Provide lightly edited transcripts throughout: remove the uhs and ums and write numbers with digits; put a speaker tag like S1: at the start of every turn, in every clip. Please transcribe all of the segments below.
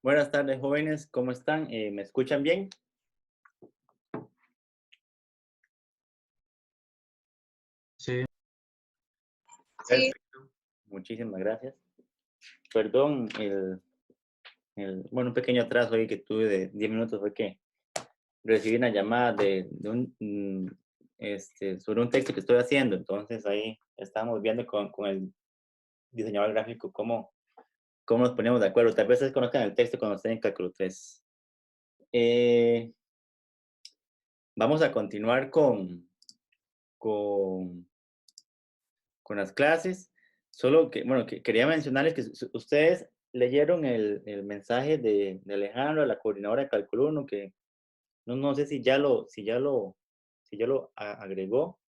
S1: Buenas tardes, jóvenes, ¿cómo están? ¿Me escuchan bien?
S2: Sí,
S3: Sí,
S1: Perfecto. Muchísimas gracias. Perdón, bueno, un pequeño atraso ahí que tuve de 10 minutos fue que recibí una llamada sobre un texto que estoy haciendo. Entonces ahí estábamos viendo con el diseñador gráfico cómo nos poníamos de acuerdo. Tal vez ustedes conozcan el texto cuando estén en Cálculo 3. Eh, Vamos a continuar con con las clases, solo que, bueno, que quería mencionarles que ustedes leyeron el mensaje de Alejandro, la coordinadora de Cálculo 1, que no sé si ya lo agregó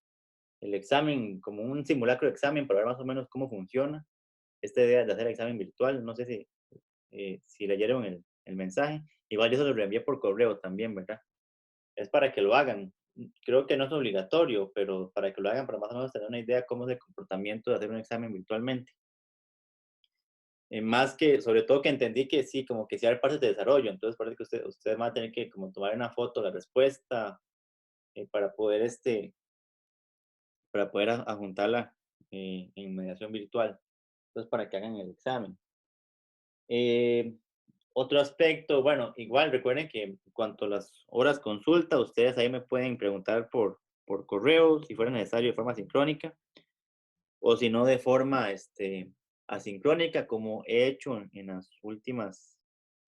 S1: el examen como un simulacro de examen para ver más o menos cómo funciona esta idea de hacer el examen virtual. No sé si leyeron el mensaje. Igual yo se lo reenvié por correo también, ¿verdad? Es para que lo hagan. Creo que no es obligatorio, pero para que lo hagan, para más o menos tener una idea cómo es el comportamiento de hacer un examen virtualmente. Más que, sobre todo que entendí que sí, como que sí hay partes de desarrollo, entonces parece que ustedes van a tener que como tomar una foto de la respuesta para poder, adjuntarla en mediación virtual, entonces para que hagan el examen. Eh, Otro aspecto, bueno, igual recuerden que en cuanto a las horas consulta, ustedes ahí me pueden preguntar por correo, si fuera necesario, de forma sincrónica, o si no, de forma asincrónica, como he hecho en las últimas,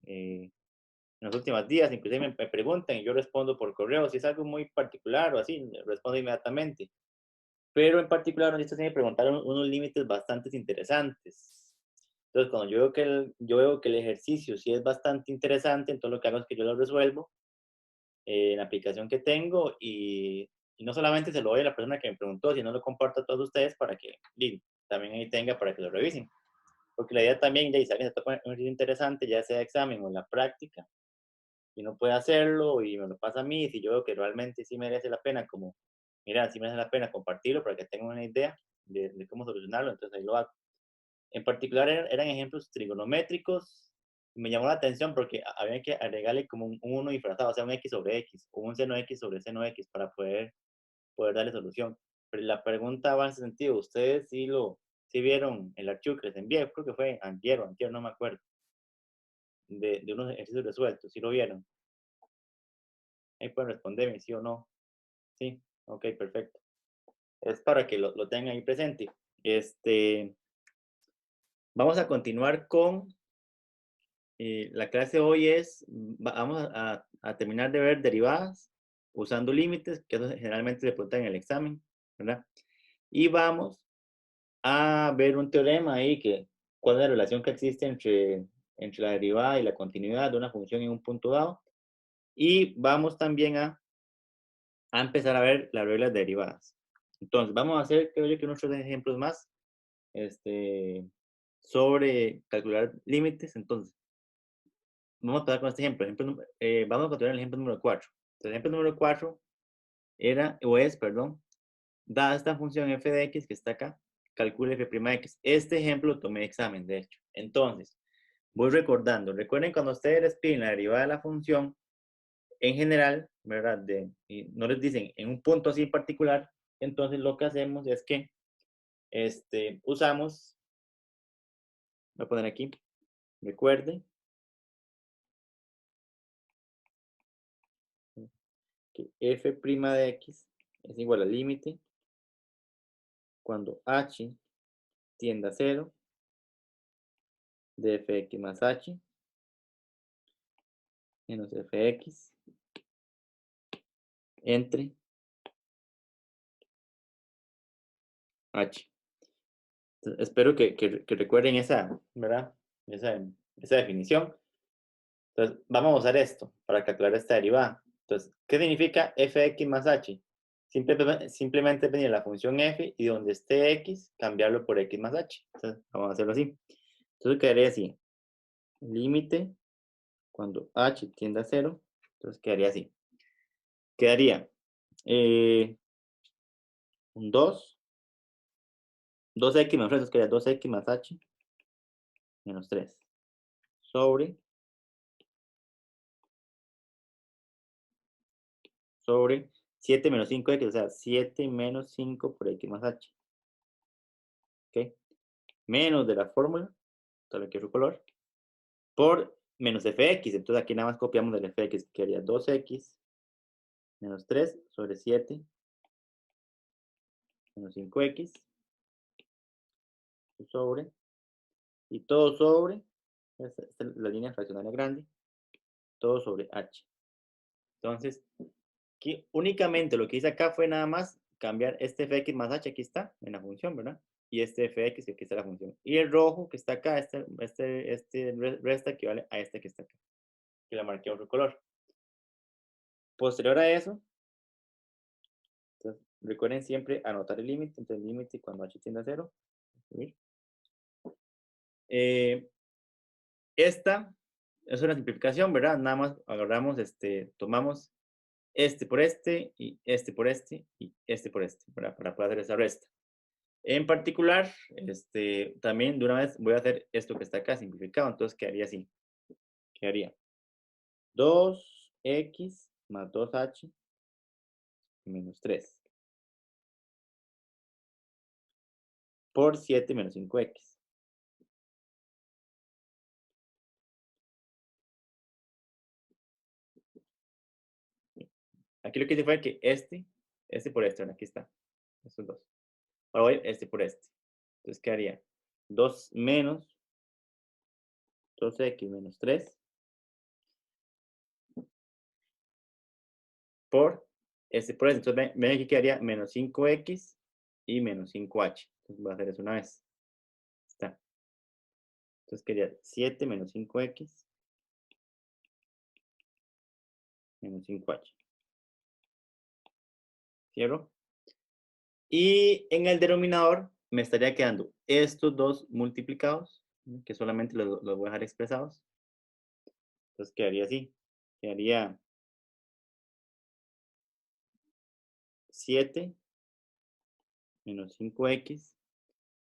S1: en los últimos días. Inclusive me preguntan y yo respondo por correo. Si es algo muy particular o así, respondo inmediatamente. Pero en particular, ahorita sí me preguntaron unos límites bastante interesantes. Entonces, cuando yo veo que el ejercicio sí es bastante interesante, entonces lo que hago es que yo lo resuelvo en la aplicación que tengo y no solamente se lo doy a la persona que me preguntó, sino lo comparto a todos ustedes para que también ahí tenga para que lo revisen. Porque la idea también, ya, si alguien se toca un ejercicio interesante, ya sea examen o en la práctica, y no puede hacerlo y me lo pasa a mí, si yo veo que realmente sí merece la pena, como, mira, sí merece la pena compartirlo para que tengan una idea de cómo solucionarlo, entonces ahí lo hago. En particular eran ejemplos trigonométricos. Me llamó la atención porque había que agregarle como un 1 disfrazado, o sea, un x sobre x, o un seno x sobre seno x para poder darle solución. Pero la pregunta va en ese sentido, ¿ustedes sí vieron el archivo que les envié? Creo que fue antier, no me acuerdo, de unos ejercicios resueltos, ¿sí lo vieron? Ahí pueden responderme sí o no. Sí, ok, perfecto. Es para que lo tengan ahí presente. Este, Vamos a continuar con la clase de hoy vamos a terminar de ver derivadas usando límites, que eso generalmente se pregunta en el examen, ¿verdad? Y vamos a ver un teorema ahí cuál es la relación que existe entre la derivada y la continuidad de una función en un punto dado. Y vamos también a empezar a ver las reglas derivadas. Entonces, vamos a hacer, creo yo, que unos 3 ejemplos más este, sobre calcular límites. Entonces, vamos a empezar con este ejemplo. Vamos a continuar el ejemplo número 4. Entonces, el ejemplo número 4 perdón, dada esta función f de x que está acá, calcule f' de x. Este ejemplo lo tomé de examen, de hecho. Entonces, voy recordando. Recuerden cuando ustedes les piden la derivada de la función, en general, ¿verdad? Y no les dicen en un punto así en particular, entonces lo que hacemos es que usamos, voy a poner aquí, recuerde que f' de x es igual al límite cuando h tiende a 0 de fx más h menos fx entre h. Entonces, espero que recuerden esa, ¿verdad? Esa definición. Entonces, vamos a usar esto para calcular esta derivada. Entonces, ¿qué significa fx más h? Simplemente venir la función f y donde esté x, cambiarlo por x más h. Entonces, vamos a hacerlo así. Entonces, quedaría así. Límite cuando h tiende a 0. Entonces, quedaría así. Quedaría eh, un 2x más 3, quedaría 2x más h menos 3 sobre sobre 7 menos 5x, o sea, 7 menos 5 por x más h. ¿Ok? Menos de la fórmula, todo lo que otro color, por menos fx. Entonces aquí nada más copiamos del fx, que haría 2x menos 3 sobre 7 menos 5x sobre, y todo sobre, esta es la línea fraccionaria grande, todo sobre h. Entonces, aquí únicamente lo que hice acá fue nada más cambiar este fx más h, aquí está, en la función, ¿verdad? Y este fx, que aquí está la función. Y el rojo que está acá, este resta equivale a este que está acá, que le marqué otro color. Posterior a eso, entonces, recuerden siempre anotar el límite, entonces el límite cuando h tiende a 0. Esta es una simplificación, ¿verdad? Nada más agarramos, tomamos este por este, y este por este, y este por este, para poder hacer esa resta. En particular, también de una vez voy a hacer esto que está acá simplificado, entonces quedaría así. Quedaría 2x más 2h menos 3 por 7 menos 5x. Aquí lo que hice fue que este por este, bueno, aquí está, estos dos. Ahora voy este por este. Entonces quedaría 2 menos 2x menos 3 por este por este. Entonces ven aquí quedaría menos 5x y menos 5h. Entonces voy a hacer eso una vez. Está. Entonces quedaría 7 menos 5x menos 5h. Cierro. Y en el denominador me estaría quedando estos dos multiplicados, que solamente los voy a dejar expresados. Entonces quedaría así. Quedaría 7 menos 5x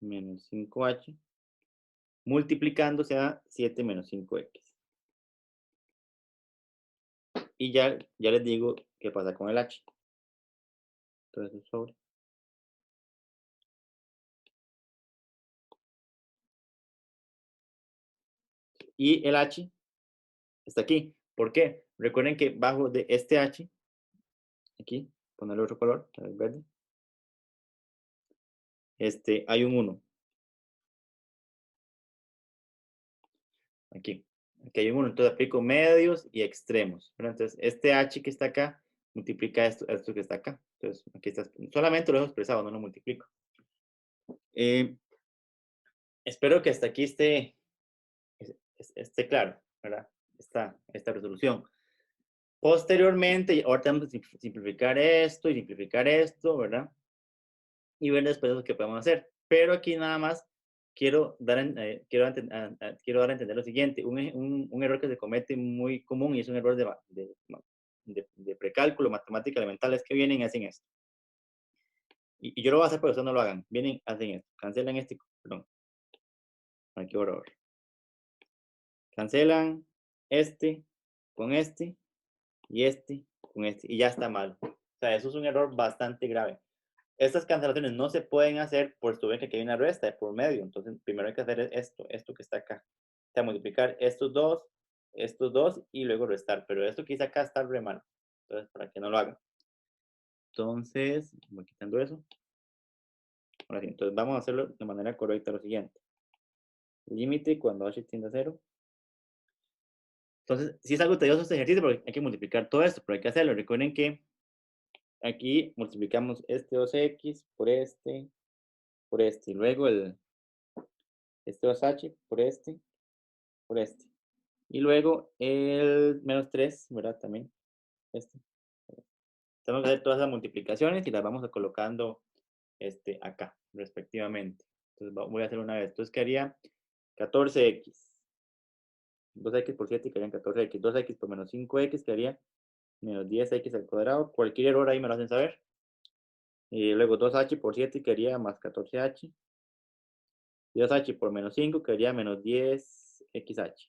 S1: menos 5h multiplicándose a 7 menos 5x. Y ya les digo qué pasa con el h. Entonces, sobre. Y el h está aquí. ¿Por qué? Recuerden que bajo de este h, aquí, ponerle otro color, el verde, hay un 1. Aquí hay un 1. Entonces aplico medios y extremos. Entonces, este h que está acá multiplica esto que está acá. Entonces, aquí está. Solamente lo dejo expresado, no lo multiplico. Espero que hasta aquí esté claro, ¿verdad? Esta resolución. Posteriormente, ahorita vamos a simplificar esto y simplificar esto, ¿verdad? Y ver después lo que podemos hacer. Pero aquí nada más quiero dar a entender lo siguiente. Un error que se comete muy común y es un error de precálculo, matemática elemental, es que vienen y hacen esto. Y yo lo voy a hacer, pero ustedes no lo hagan. Vienen, hacen esto. Cancelan perdón. Aquí por ahora. Cancelan con y con y ya está mal. O sea, eso es un error bastante grave. Estas cancelaciones no se pueden hacer por su que aquí hay una resta de por medio. Entonces, primero hay que hacer esto que está acá. O sea, multiplicar estos dos, y luego restar. Pero esto que hice acá está re mal. Entonces, para que no lo hagan. Entonces, voy quitando eso. Ahora sí, entonces vamos a hacerlo de manera correcta lo siguiente. Límite cuando h tiende a 0. Entonces, sí es algo tedioso este ejercicio porque hay que multiplicar todo esto, pero hay que hacerlo. Recuerden que aquí multiplicamos 2x por y luego este 2h por por este. Y luego el menos 3, ¿verdad? También Tenemos que hacer todas las multiplicaciones y las vamos a colocando acá, respectivamente. Entonces voy a hacer una vez. Entonces quedaría 14x. 2x por 7 quedarían 14x. 2x por menos 5x quedaría menos 10x al cuadrado. Cualquier error ahí me lo hacen saber. Y luego 2h por 7 quedaría más 14h. Y 2h por menos 5 quedaría menos 10xh.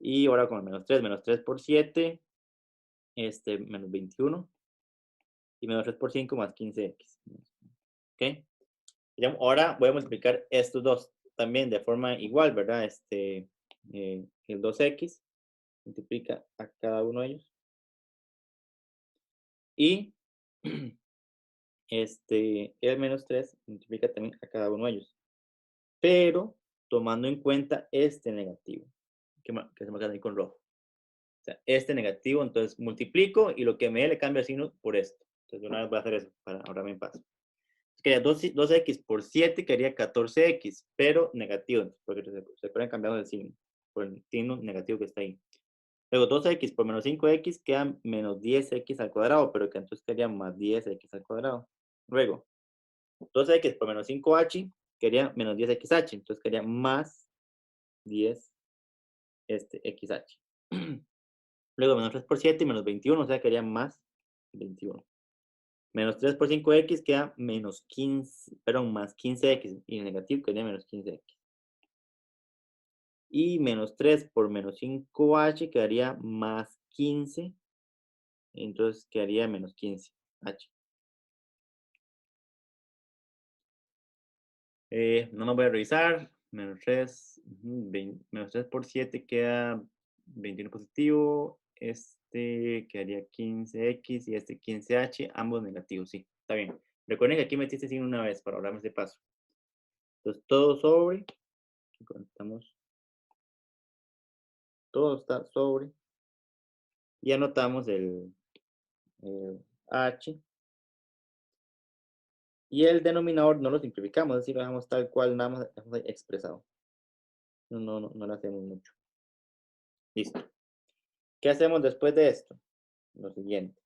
S1: Y ahora con el menos 3 por 7 menos 21. Y menos 3 por 5 más 15x. ¿Ok? Ahora voy a multiplicar estos dos también de forma igual, ¿verdad? El 2x multiplica a cada uno de ellos. Y el menos 3 multiplica también a cada uno de ellos. Pero tomando en cuenta este negativo, que se me queda ahí con rojo. O sea, este negativo, entonces multiplico y lo que me dé le cambio el signo por esto. Entonces, una vez voy a hacer eso para ahorrarme en paso. Quería 2x por 7, quedaría 14x, pero negativo, porque se pueden cambiar el signo, por el signo negativo que está ahí. Luego 2x por menos 5x queda menos 10x al cuadrado, pero que entonces quedaría más 10x al cuadrado. Luego, 2x por menos 5h quedaría menos 10xh, entonces quedaría más 10 xh. Luego menos 3 por 7 y menos 21, o sea, quedaría más 21. Menos 3 por 5x queda menos 15, perdón, más 15x. Y el negativo quedaría menos 15x. Y menos 3 por menos 5h quedaría más 15. Entonces quedaría menos 15h. No lo voy a revisar. Menos 3, menos 3 por 7 queda 21 positivo. Quedaría 15x y 15h, ambos negativos, sí, está bien. Recuerden que aquí metí este signo una vez para ahorrarme este paso. Entonces todo sobre, contamos, todo está sobre, y anotamos el h, y el denominador no lo simplificamos, es decir, lo dejamos tal cual, nada más expresado. No lo hacemos mucho. Listo. ¿Qué hacemos después de esto? Lo siguiente.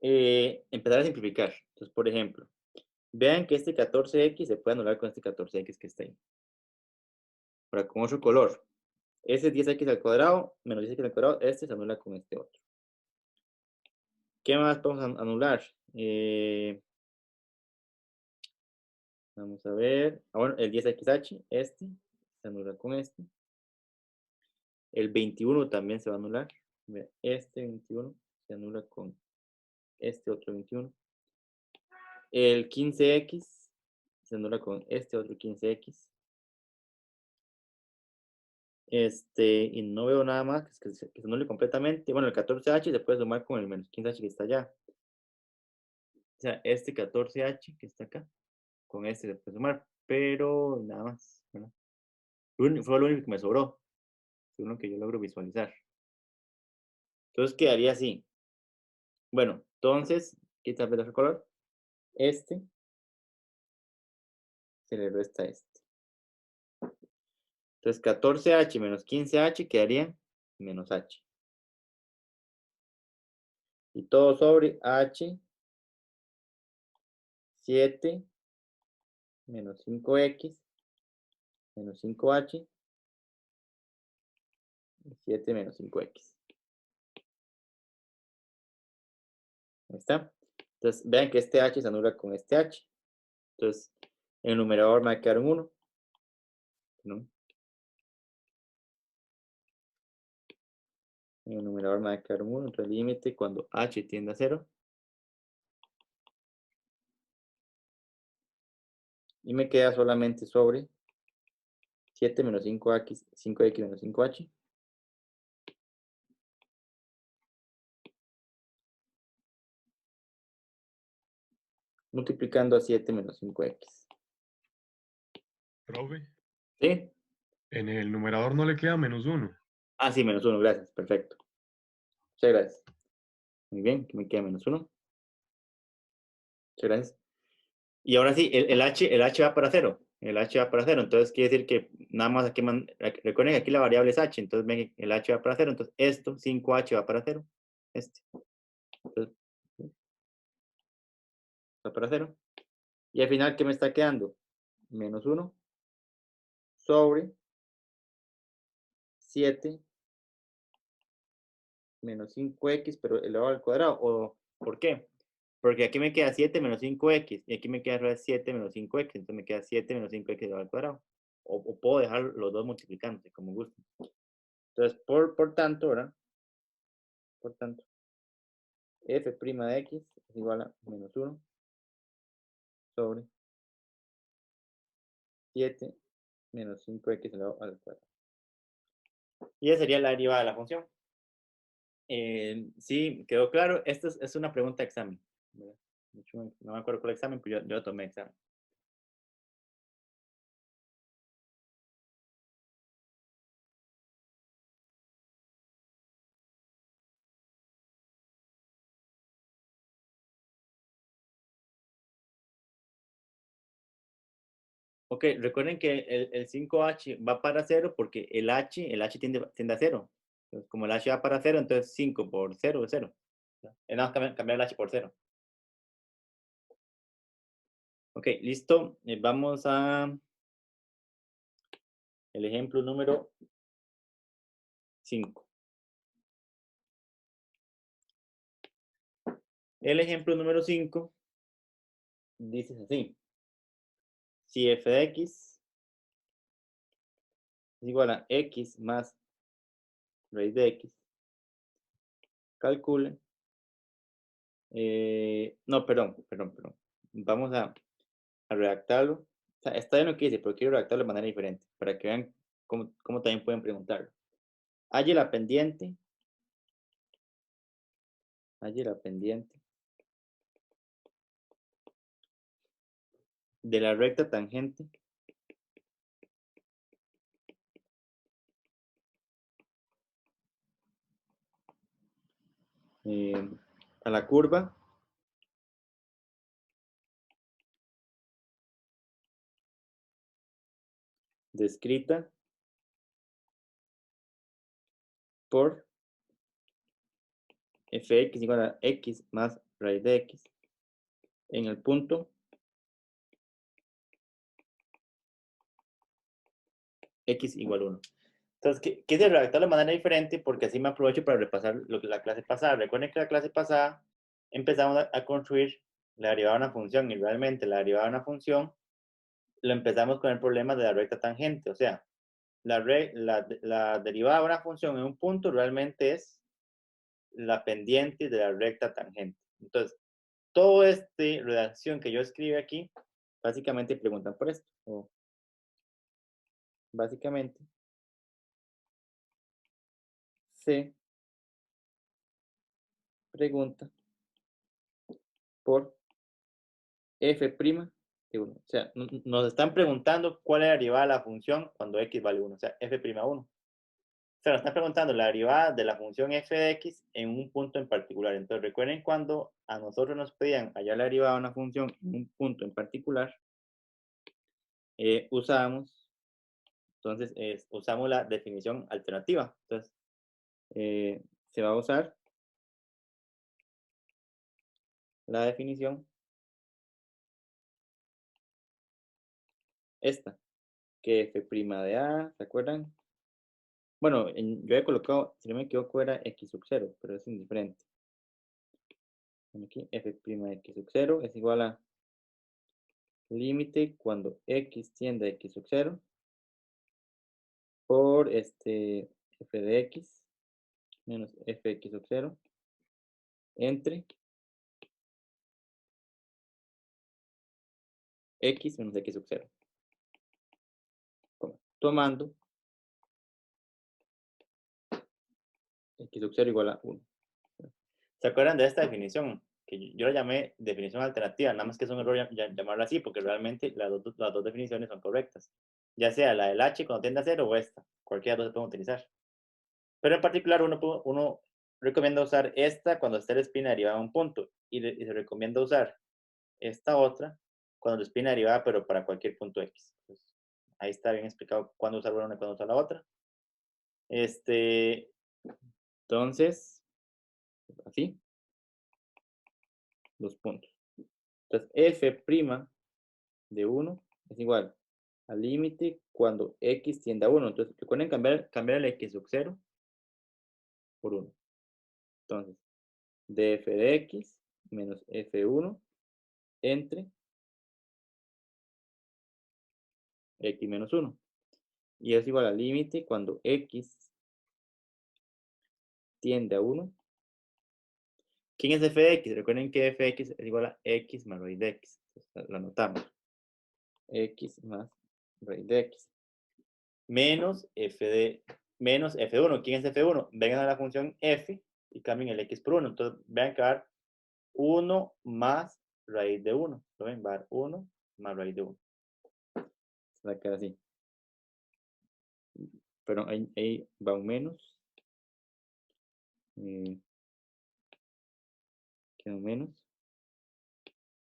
S1: Empezar a simplificar. Entonces, por ejemplo, vean que este 14x se puede anular con este 14x que está ahí. Ahora, con otro color. Ese es 10x al cuadrado, menos 10x al cuadrado, este se anula con este otro. ¿Qué más podemos anular? Vamos a ver. Bueno, el 10xh, se anula con este. El 21 también se va a anular. Este 21 se anula con este otro 21. El 15x se anula con este otro 15x. Y no veo nada más que se anule completamente. Bueno, el 14h se puede sumar con el menos 15h que está allá. O sea, este 14h que está acá, con este se puede sumar, pero nada más. ¿Verdad? Fue lo único que me sobró. Fue lo que yo logro visualizar. Entonces quedaría así. Bueno, entonces, quita el otro color. Se le resta este. Entonces 14h menos 15h quedaría menos h. Y todo sobre h, 7 menos 5x menos 5h y 7 menos 5x. Ahí está. Entonces vean que este h se anula con este h. Entonces el numerador me va a quedar un 1. ¿No? El numerador me va a quedar un 1. Entonces el límite cuando h tiende a 0. Y me queda solamente sobre 7 menos 5x, 5x menos 5h. Multiplicando a 7 menos 5x.
S2: Profe,
S1: ¿Sí?
S2: en el numerador no le queda menos 1.
S1: Ah, sí, menos 1, gracias. Perfecto. Muchas gracias. Muy bien, que me queda menos 1. Muchas gracias. Y ahora sí, el h va para 0. El h va para 0. Entonces quiere decir que nada más aquí, recuerden que aquí la variable es h. Entonces ven que el h va para 0. Entonces esto, 5h va para 0. Entonces, va para 0. Y al final, ¿qué me está quedando? Menos 1 sobre 7 menos 5x, pero elevado al cuadrado. ¿O por qué? Porque aquí me queda 7 menos 5x y aquí me queda 7 menos 5x. Entonces me queda 7 menos 5x elevado al cuadrado. O puedo dejar los dos multiplicándose como gusten. Entonces, por tanto, ¿verdad? Por tanto, f' de x es igual a menos 1 sobre 7 menos 5x elevado al cuadrado. Y esa sería la derivada de la función. Sí, quedó claro. Esta es una pregunta de examen. ¿Verdad? De hecho, no me acuerdo cuál examen, pero yo tomé examen. Ok, recuerden que el 5h va para 0 porque el h tiende a 0. Entonces, como el h va para 0, entonces 5 por 0 es 0. Es nada más cambiar el h por 0. Ok, listo. Vamos a el ejemplo número 5. El ejemplo número 5 dice así. Si f de x es igual a x más raíz de x, calcule. No, perdón. Vamos a redactarlo. O sea, está bien lo que dice, pero quiero redactarlo de manera diferente, para que vean cómo también pueden preguntarlo. Halle la pendiente de la recta tangente a la curva descrita por fx igual a x más raíz de x en el punto x igual 1. Entonces, quise redactarlo de manera diferente porque así me aprovecho para repasar lo que la clase pasada. Recuerden que la clase pasada empezamos a construir la derivada de una función y realmente la derivada de una función lo empezamos con el problema de la recta tangente. O sea, la derivada de una función en un punto realmente es la pendiente de la recta tangente. Entonces, toda esta redacción que yo escribí aquí, básicamente preguntan por esto. O básicamente, se pregunta por f' de 1. O sea, nos están preguntando cuál es la derivada de la función cuando x vale 1. O sea, f'1. O sea, nos están preguntando la derivada de la función f de x en un punto en particular. Entonces, recuerden cuando a nosotros nos pedían hallar la derivada de una función en un punto en particular, usamos la definición alternativa. Entonces, se va a usar la definición esta, que f' de a, ¿se acuerdan? Bueno, yo he colocado, si no me equivoco, era x sub 0, pero es indiferente. Aquí, f' de x sub 0 es igual a límite cuando x tiende a x sub 0 por f de x menos fx sub 0 entre x menos x sub 0. Tomando x sub 0 igual a 1. ¿Se acuerdan de esta definición? Que yo la llamé definición alternativa, nada más que es un error llamarla así, porque realmente las dos definiciones son correctas. Ya sea la del h cuando tiende a 0 o esta. Cualquiera de las dos se puede utilizar. Pero en particular uno recomienda usar esta cuando está el spin derivada a un punto. Y se recomienda usar esta otra cuando el spin derivada, pero para cualquier punto x. Entonces, ahí está bien explicado cuándo usar una y cuándo usar la otra. Entonces, así, los puntos. Entonces, f' de 1 es igual al límite cuando x tiende a 1. Entonces, recuerden cambiar el x sub 0 por 1. Entonces, df de x menos f1 entre x menos 1. Y es igual al límite cuando x tiende a 1 ¿Quién es f de x? Recuerden que f de x es igual a x más raíz de x. Entonces, lo anotamos. X más raíz de x. Menos menos f1. ¿Quién es f1? Vengan a la función f y cambien el x por 1. Entonces, vean que va a dar 1 más raíz de 1. ¿Lo ven? Va a dar 1 más raíz de 1. Se va a quedar así. Pero ahí va un menos. Queda un menos.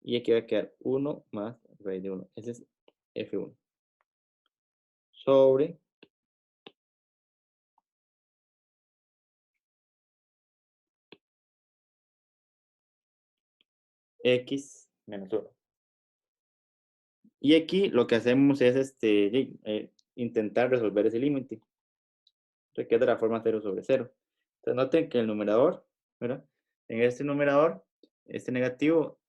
S1: Y aquí va a quedar 1 más raíz de 1. Ese es f1. Sobre x menos 1. Y aquí lo que hacemos es intentar resolver ese límite. Entonces queda la forma 0 sobre 0. Entonces noten que el numerador, ¿verdad? En este numerador, este negativo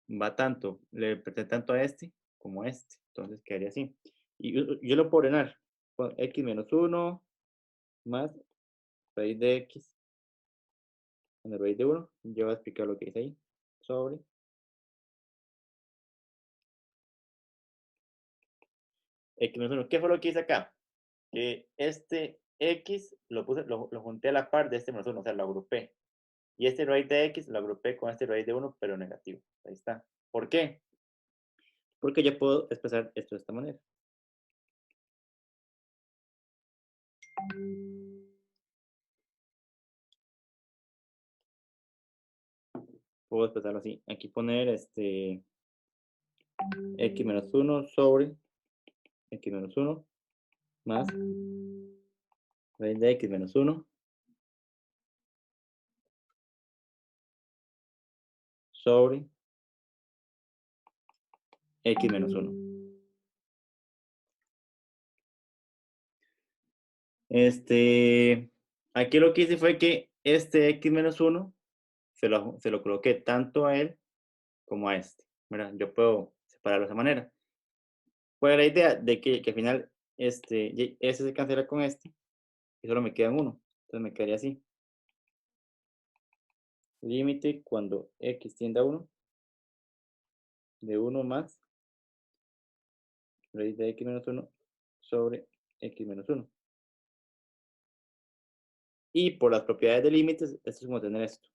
S1: va tanto, le pertenece tanto a este como a este. Entonces quedaría así. Y yo lo puedo ordenar con x menos 1 más raíz de x con la raíz de 1. Yo voy a explicar lo que dice ahí. Sobre x menos 1. ¿Qué fue lo que hice acá? Que este x lo junté a la par de este menos 1, o sea, lo agrupé. Y este raíz de x lo agrupé con este raíz de 1, pero negativo. Ahí está. ¿Por qué? Porque yo puedo expresar esto de esta manera. Puedo expresarlo así. Aquí poner x menos 1 sobre x menos 1 más raíz de x menos 1 sobre x menos 1. Aquí lo que hice fue que este x menos 1 se lo coloqué tanto a él como a este. ¿Verdad? Yo puedo separarlo de esa manera. ¿Cuál es la idea? De que al final este se cancela con este y solo me queda 1. Entonces me quedaría así. Límite cuando x tiende a 1 de 1 más raíz de x menos 1 sobre x menos 1. Y por las propiedades de límites, esto es como tener esto.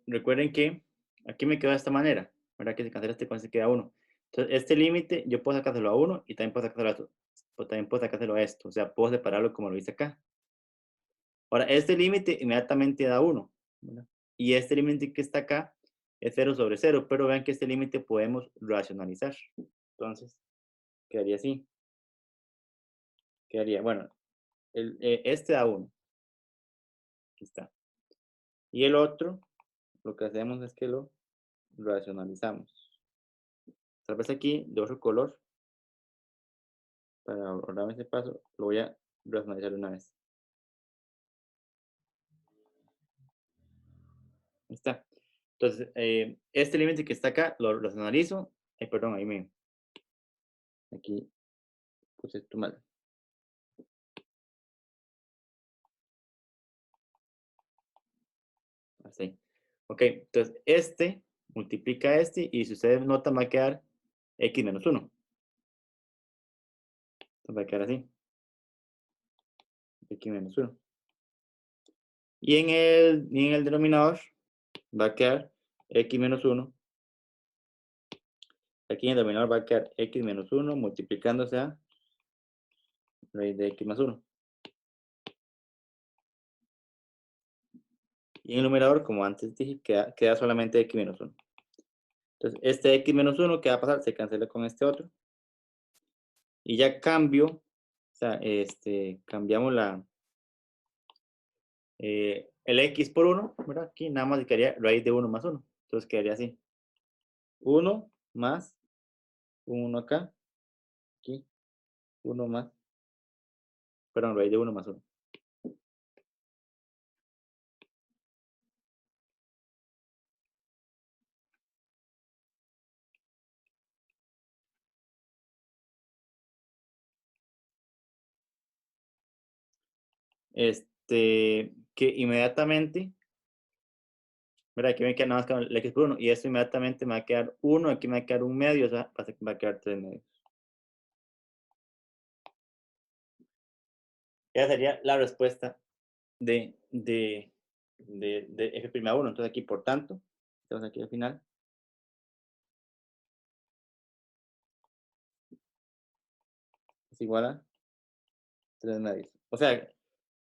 S1: Recuerden que aquí me quedó de esta manera, ¿verdad? Que se cancela este con este queda 1. Entonces, este límite yo puedo sacárselo a 1 y también puedo sacárselo a esto. O también puedo sacárselo a esto. O sea, puedo separarlo como lo hice acá. Ahora, este límite inmediatamente da 1. ¿Verdad? Y este límite que está acá es 0 sobre 0. Pero vean que este límite podemos racionalizar. Entonces, quedaría así. Quedaría, bueno, este da 1. Aquí está. Y el otro, lo que hacemos es que lo racionalizamos. Tal vez aquí de otro color, para ahorrarme ese paso, lo voy a racionalizar una vez. Ahí está. Entonces, este límite que está acá, lo racionalizo. Perdón, aquí puse esto mal. Así. Ok, entonces este multiplica este y si ustedes notan va a quedar x menos 1. Entonces va a quedar así. X menos 1. Y en el denominador va a quedar x menos 1. Aquí en el denominador va a quedar x menos 1 multiplicándose a raíz de x más 1. Y en el numerador, como antes dije, queda solamente x menos 1. Entonces, este x menos 1 que va a pasar se cancela con este otro. Y ya cambio, o sea, cambiamos el x por 1, ¿verdad? Aquí nada más quedaría raíz de 1 más 1. Entonces quedaría así. 1 más 1 acá. Aquí. 1 más. Perdón, raíz de 1 más 1. que inmediatamente, ¿verdad? Aquí me queda nada más con el x por 1 y esto inmediatamente me va a quedar 1, aquí me va a quedar 1 medio, o sea, va a quedar 3 medios. Esa sería la respuesta de f'1. Entonces aquí, por tanto, estamos aquí al final. Es igual a 3 medios. O sea,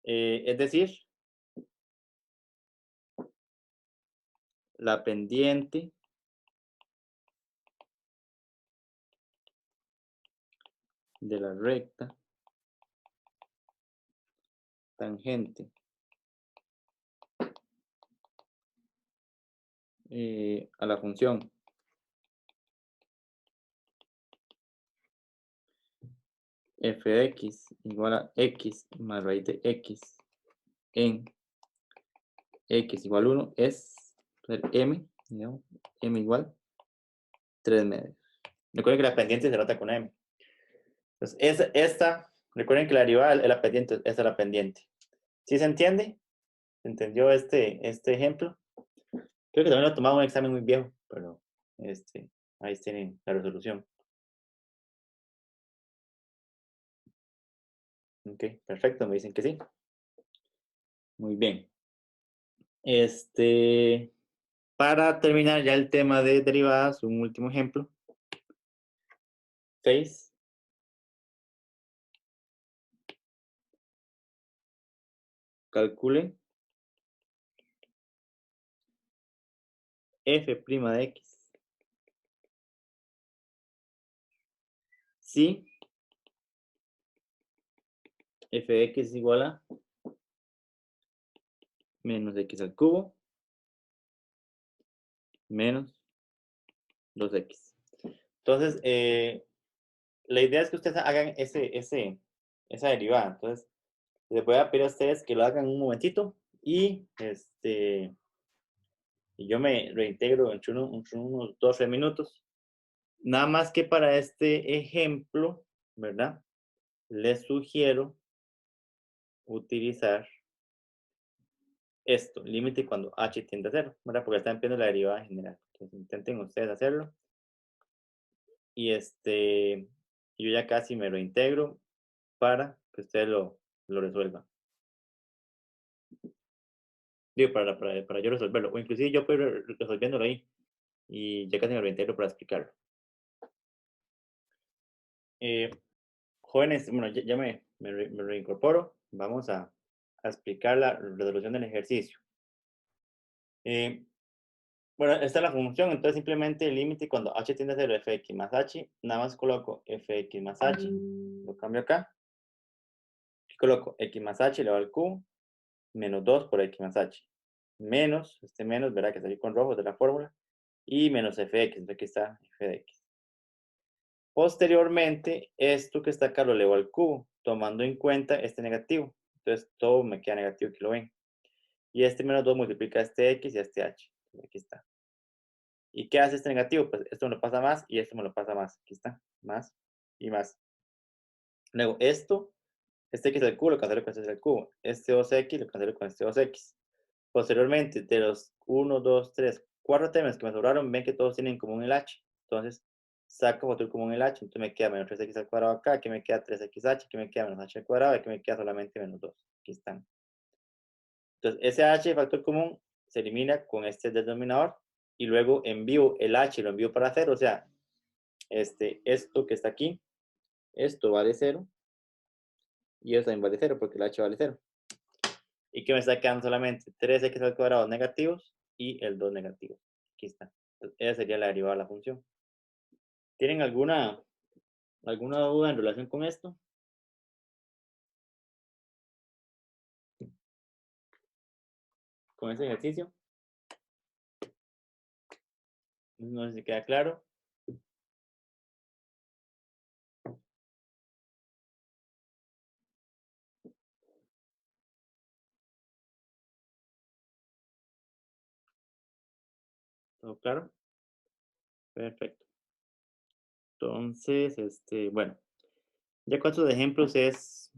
S1: es decir, la pendiente de la recta tangente a la función f de x igual a x más raíz de x en x igual 1 es m, digamos, m igual 3 medios. Recuerden que la pendiente se nota con m. Entonces, recuerden que la derivada es la pendiente, esta es la pendiente. ¿Sí se entiende? ¿Se entendió este ejemplo? Creo que también lo he tomado un examen muy viejo, pero ahí tienen la resolución. Ok, perfecto, me dicen que sí. Muy bien. Para terminar ya el tema de derivadas, un último ejemplo. 6. Calcule f' de x si f de x es igual a menos x al cubo menos 2x. Entonces, la idea es que ustedes hagan esa derivada. Entonces, les voy a pedir a ustedes que lo hagan un momentito y yo me reintegro entre unos 12 minutos. Nada más que para este ejemplo, ¿verdad? Les sugiero utilizar esto, límite cuando h tiende a 0, ¿verdad? Porque están viendo la derivada general. Entonces, intenten ustedes hacerlo. Y yo ya casi me reintegro para que ustedes lo resuelvan. Digo, para yo resolverlo. O inclusive yo puedo resolviéndolo ahí. Y ya casi me reintegro para explicarlo. Jóvenes, bueno, ya me reincorporo. Vamos a explicar la resolución del ejercicio. Bueno, esta es la función, entonces simplemente el límite cuando h tiende a 0, fx más h, nada más coloco fx más h, lo cambio acá, y coloco x más h elevado al cubo, menos 2 por x más h, menos, menos, verá que está aquí con rojo de la fórmula, y menos fx, entonces aquí está f de x. Posteriormente, esto que está acá lo elevo al cubo, tomando en cuenta este negativo, entonces todo me queda negativo, aquí lo ven. Y este menos 2 multiplica este x y este h, entonces aquí está. ¿Y qué hace este negativo? Pues esto me lo pasa más y esto me lo pasa más. Aquí está, más y más. Luego este x al cubo lo cancelo con este al cubo. Este 2x lo cancelo con este 2x. Posteriormente, de los 1, 2, 3, 4 términos que me sobraron, ven que todos tienen en común el h. Entonces, saco factor común el h, entonces me queda menos 3x al cuadrado acá, aquí me queda 3xh, aquí me queda menos h al cuadrado, aquí me queda solamente menos 2. Aquí están. Entonces, ese h factor común se elimina con este denominador y luego envío el h, lo envío para 0, o sea, esto que está aquí, esto vale 0 y esto también vale 0 porque el h vale 0. Y que me está quedando solamente 3x al cuadrado negativos y el 2 negativo. Aquí está. Entonces, esa sería la derivada de la función. ¿Tienen alguna duda en relación con esto? ¿Con ese ejercicio? No sé si queda claro. ¿Todo claro? Perfecto. Entonces, bueno, ya con estos ejemplos es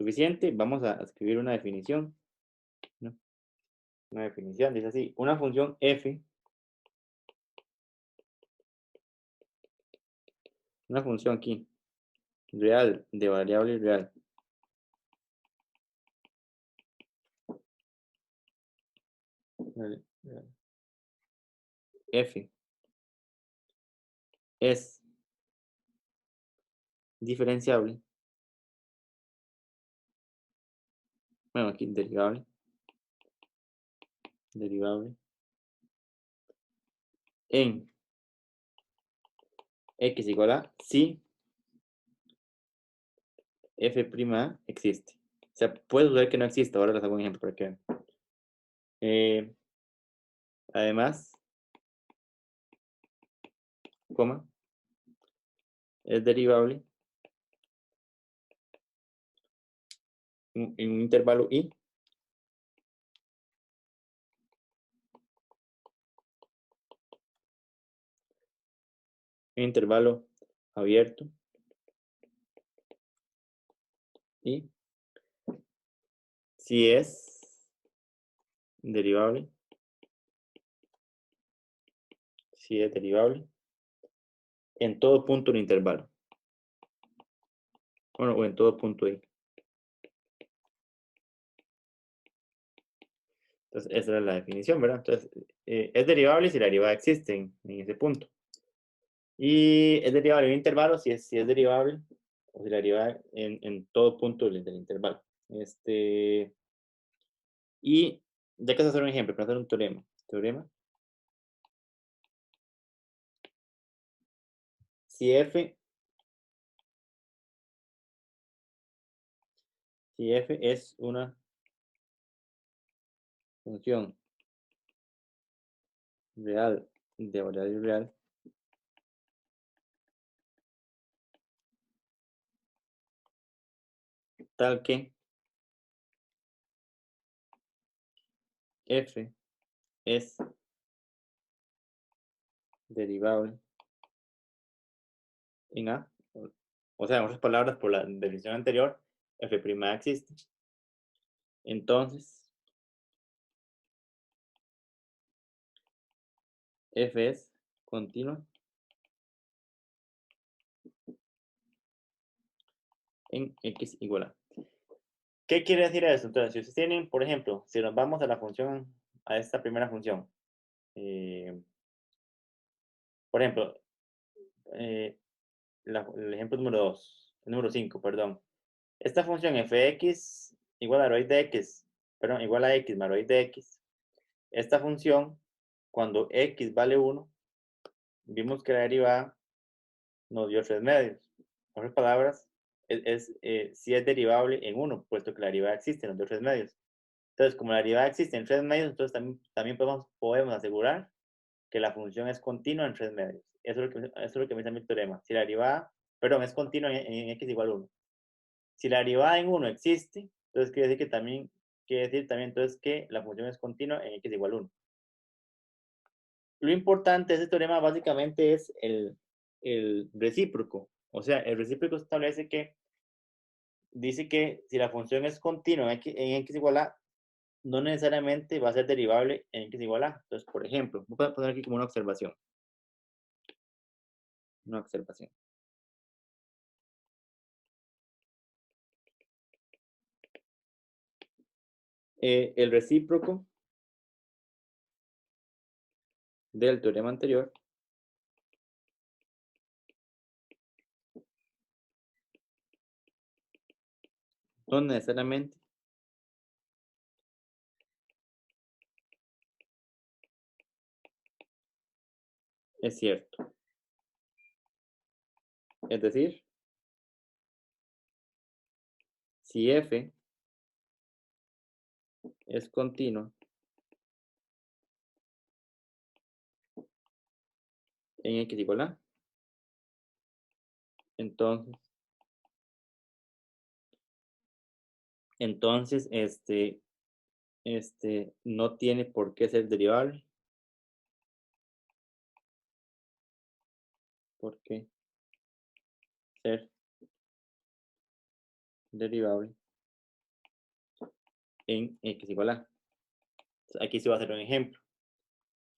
S1: suficiente. Vamos a escribir una definición, ¿no? Una definición, dice así, una función f, una función aquí, real, de variable real. F es diferenciable. Bueno, aquí derivable. En x igual a si f' existe. O sea, puedes usar que no existe. Ahora les hago un ejemplo para que vean. Además, coma, es derivable en un intervalo i un intervalo abierto y si es derivable, en todo punto del intervalo. Bueno, o en todo punto i. Entonces, esa es la definición, ¿verdad? Entonces, es derivable si la derivada existe en ese punto. Y es derivable en un intervalo si es derivable o si la derivada en todo punto del intervalo. Y ya que se hacer un ejemplo, para hacer un teorema. Si f es una función real de variable real, tal que f es derivable en A, o sea, en otras palabras, por la definición anterior, f' existe. Entonces, f es continua en x igual a. ¿Qué quiere decir eso? Entonces, si ustedes tienen, por ejemplo, si nos vamos a la función, a esta primera función, por ejemplo, el ejemplo número 2, número 5, perdón. Esta función fx igual a raíz de x, perdón, igual a x más raíz de x. Esta función, cuando x vale 1, vimos que la derivada nos dio 3 medios. En otras palabras, si es derivable en 1, puesto que la derivada existe, nos dio 3 medios. Entonces, como la derivada existe en 3 medios, entonces también podemos asegurar que la función es continua en 3 medios. Eso es lo que me dice mi teorema. Si la derivada, perdón, es continua en x igual a 1. Si la derivada en 1 existe, entonces quiere decir también entonces que la función es continua en x igual a 1. Lo importante de este teorema básicamente es el recíproco. O sea, el recíproco establece que dice que si la función es continua en x igual a, no necesariamente va a ser derivable en x igual a. Entonces, por ejemplo, voy a poner aquí como una observación. El recíproco del teorema anterior no necesariamente es cierto. Es decir, si f es continua en x igual a, entonces no tiene por qué ser derivable. ¿Por qué ser derivable en x igual a. Entonces, aquí se va a hacer un ejemplo.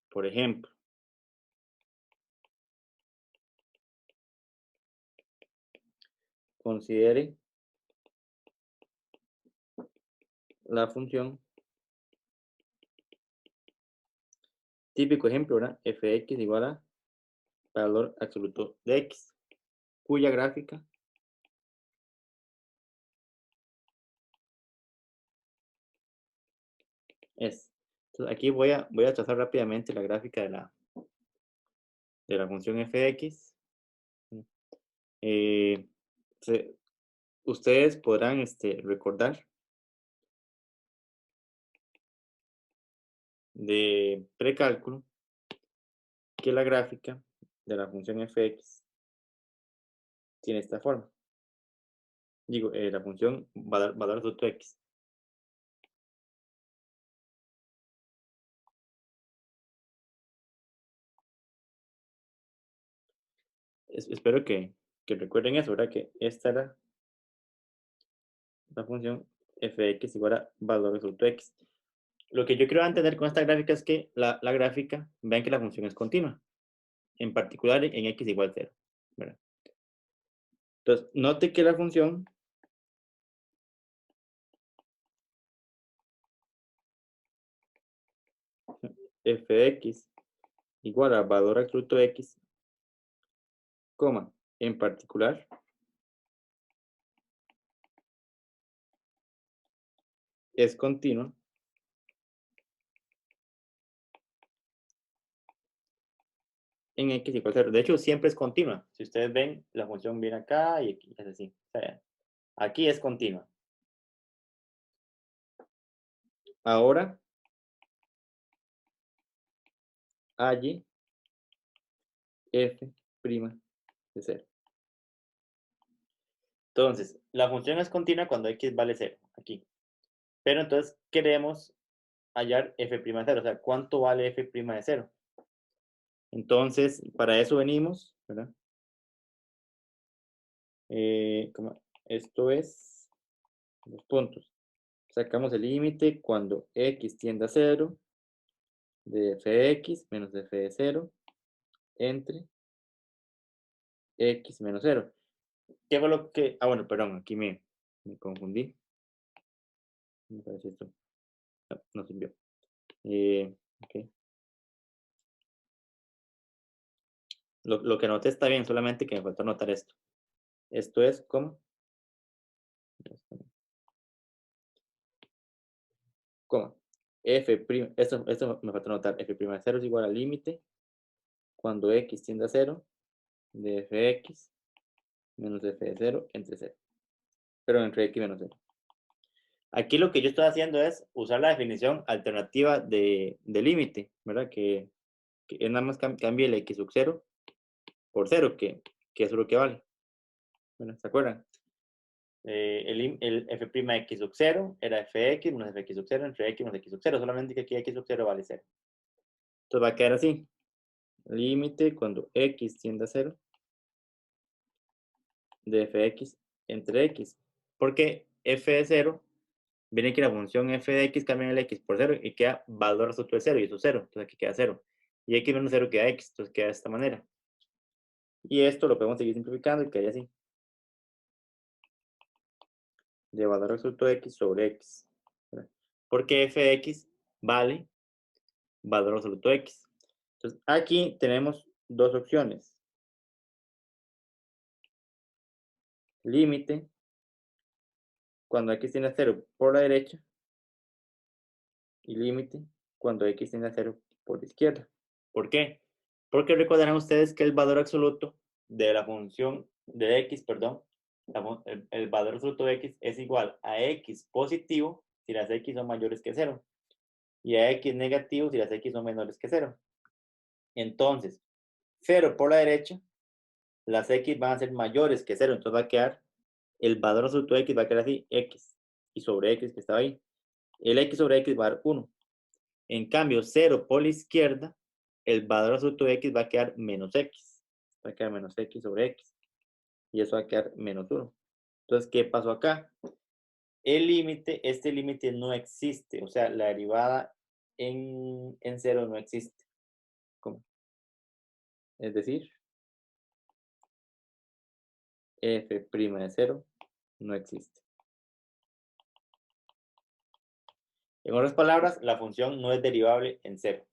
S1: Por ejemplo, considere la función, típico ejemplo, ¿verdad? F de x igual a valor absoluto de x, cuya gráfica es. Entonces, aquí voy a trazar rápidamente la gráfica de la función f de x. Ustedes podrán recordar de precálculo que la gráfica de la función f de x tiene esta forma. Digo, la función valor absoluto de x. Espero que recuerden eso, ¿verdad? Que esta era la función f de x igual a valor absoluto de x. Lo que yo quiero entender con esta gráfica es que la gráfica, vean que la función es continua, en particular en x igual a 0, ¿verdad? Entonces, note que la función f de x igual a valor absoluto de x, coma, en particular, es continua en x igual a 0. De hecho, siempre es continua. Si ustedes ven, la función viene acá y aquí es así. O sea, aquí es continua. Ahora, allí f' de 0. Entonces, la función es continua cuando x vale 0, aquí. Pero entonces queremos hallar f' de 0, o sea, ¿cuánto vale f' de 0? Entonces, para eso venimos, ¿verdad? Esto es los puntos. Sacamos el límite cuando x tiende a 0 de f de x menos de f de 0 entre x menos 0. ¿Qué fue lo que...? Ah, bueno, perdón, aquí me confundí. Me parece esto. No sirvió. Ok. Lo que anoté está bien, solamente que me faltó anotar esto. Esto es como... Coma. F', esto me falta anotar. F' de 0 es igual al límite cuando x tiende a 0 de f de x menos f de 0 entre 0. Pero entre x menos 0. Aquí lo que yo estoy haciendo es usar la definición alternativa de límite, ¿verdad? Que es nada más cambie el x sub 0 por 0, que eso es lo que vale. Bueno, ¿se acuerdan? El f' de x sub 0 era fx menos fx sub 0 entre x menos x sub 0, solamente que aquí x sub 0 vale 0. Entonces va a quedar así. Límite cuando x tiende a 0 de fx entre x. Porque f de 0 viene que la función f de x cambia el x por 0 y queda valor absoluto de 0 y eso es 0. Entonces aquí queda 0. Y x menos 0 queda x. Entonces queda de esta manera. Y esto lo podemos seguir simplificando y quedaría así. De valor absoluto de x sobre x. Porque f de x vale valor absoluto de x. Entonces aquí tenemos dos opciones. Límite cuando x tiende a 0 por la derecha y límite cuando x tiende a 0 por la izquierda. ¿Por qué? Porque recordarán ustedes que el valor absoluto de la función de x, perdón, el valor absoluto de x es igual a x positivo si las x son mayores que 0 y a x negativo si las x son menores que 0. Entonces, 0 por la derecha, las x van a ser mayores que 0, entonces va a quedar, el valor absoluto de x va a quedar así, x, y sobre x que estaba ahí. El x sobre x va a dar 1. En cambio, 0 por la izquierda, el valor absoluto de x va a quedar menos x. Va a quedar menos x sobre x. Y eso va a quedar menos 1. Entonces, ¿qué pasó acá? el límite, este límite no existe, o sea, la derivada en 0 no existe. ¿Cómo? Es decir, f' de 0 no existe. En otras palabras, la función no es derivable en 0,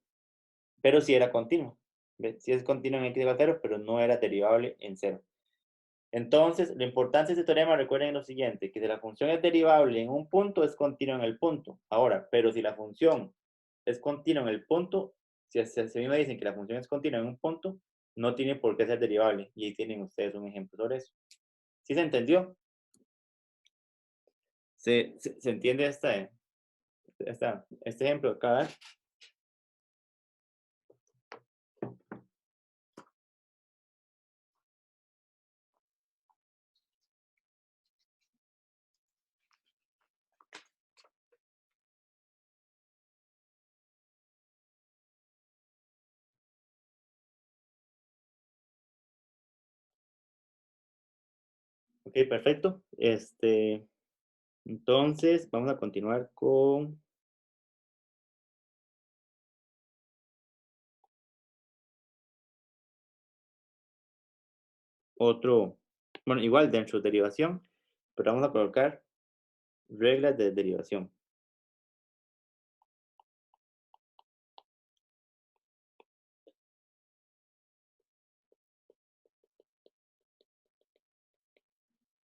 S1: pero sí era continua. Sí es continua en x igual a 0, pero no era derivable en 0. Entonces, lo importante de este teorema, recuerden lo siguiente, que si la función es derivable en un punto, es continua en el punto. Ahora, pero si la función es continua en el punto, si a mí me dicen que la función es continua en un punto, no tiene por qué ser derivable. Y ahí tienen ustedes un ejemplo sobre eso. ¿Sí se entendió? ¿Se entiende este ejemplo acá? Ok, perfecto. Entonces, vamos a continuar con otro, bueno, igual dentro de derivación, pero vamos a colocar reglas de derivación.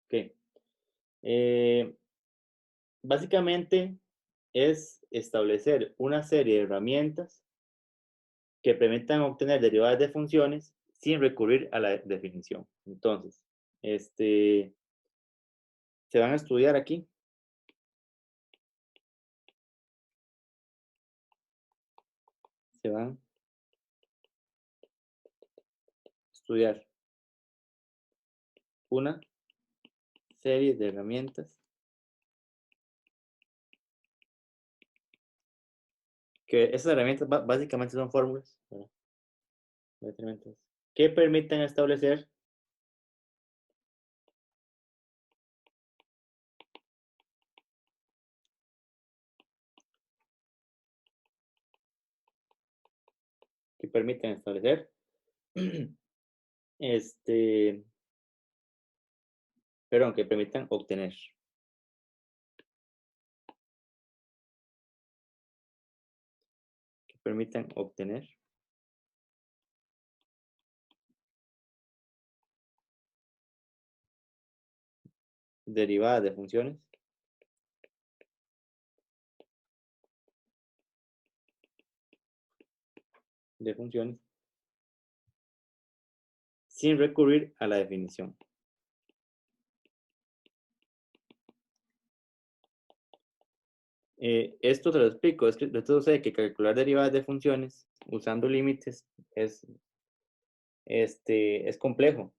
S1: Ok. Básicamente es establecer una serie de herramientas que permitan obtener derivadas de funciones sin recurrir a la definición. Entonces, se van a estudiar aquí. Se van a estudiar una serie de herramientas que esas herramientas básicamente son fórmulas, ¿verdad? Que permiten establecer perdón, que permitan obtener derivadas de funciones sin recurrir a la definición. Esto te lo explico, es que esto sucede que calcular derivadas de funciones usando límites es complejo,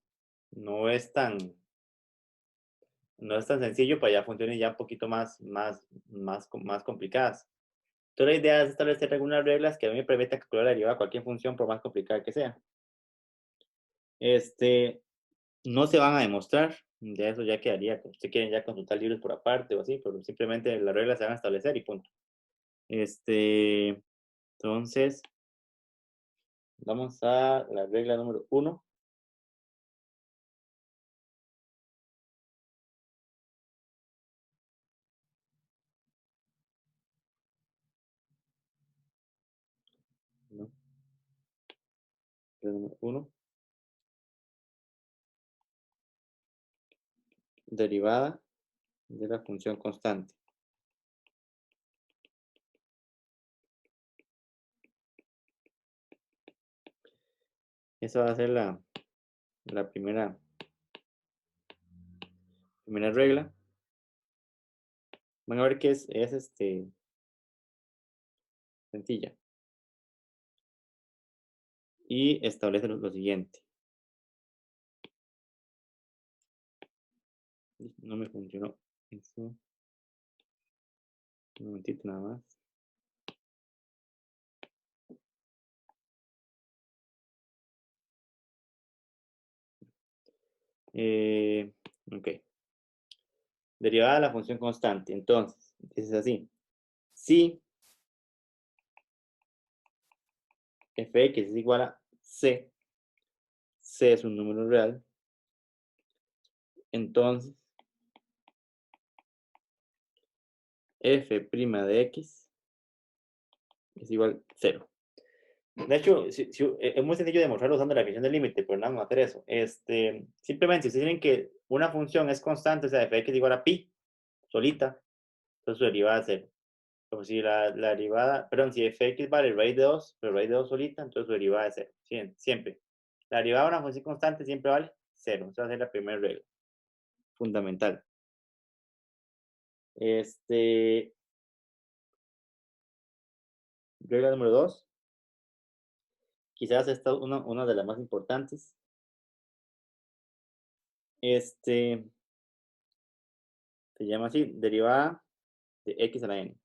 S1: no es tan, no es tan sencillo para ya funciones ya un poquito más complicadas. Entonces la idea es establecer algunas reglas que a mí me permitan calcular la derivada de cualquier función por más complicada que sea. No se van a demostrar, de eso ya quedaría, si quieren ya consultar libros por aparte o así, pero simplemente las reglas se van a establecer y punto. Entonces, vamos a la regla número 1. ¿No? Regla número 1. Derivada de la función constante. Esa va a ser la primera regla. Van a ver que es sencilla. Y establece lo siguiente. No me funcionó eso. Un momentito nada más. Ok. derivada de la función constante. Entonces, es así. Si fx es igual a c, c es un número real, entonces f' de x es igual a 0. De hecho, es muy sencillo demostrarlo usando la definición del límite, pero nada más hacer eso. Simplemente, si ustedes tienen que una función es constante, o sea, fx es igual a pi, solita, entonces su derivada es 0. Como si la derivada, perdón, si fx vale raíz de 2, pero raíz de 2 solita, entonces su derivada es 0. Siempre. La derivada de una función constante siempre vale 0. Esa va a ser la primera regla. Fundamental. Regla número 2. Quizás esta es una de las más importantes. Se llama así, derivada de x a la n.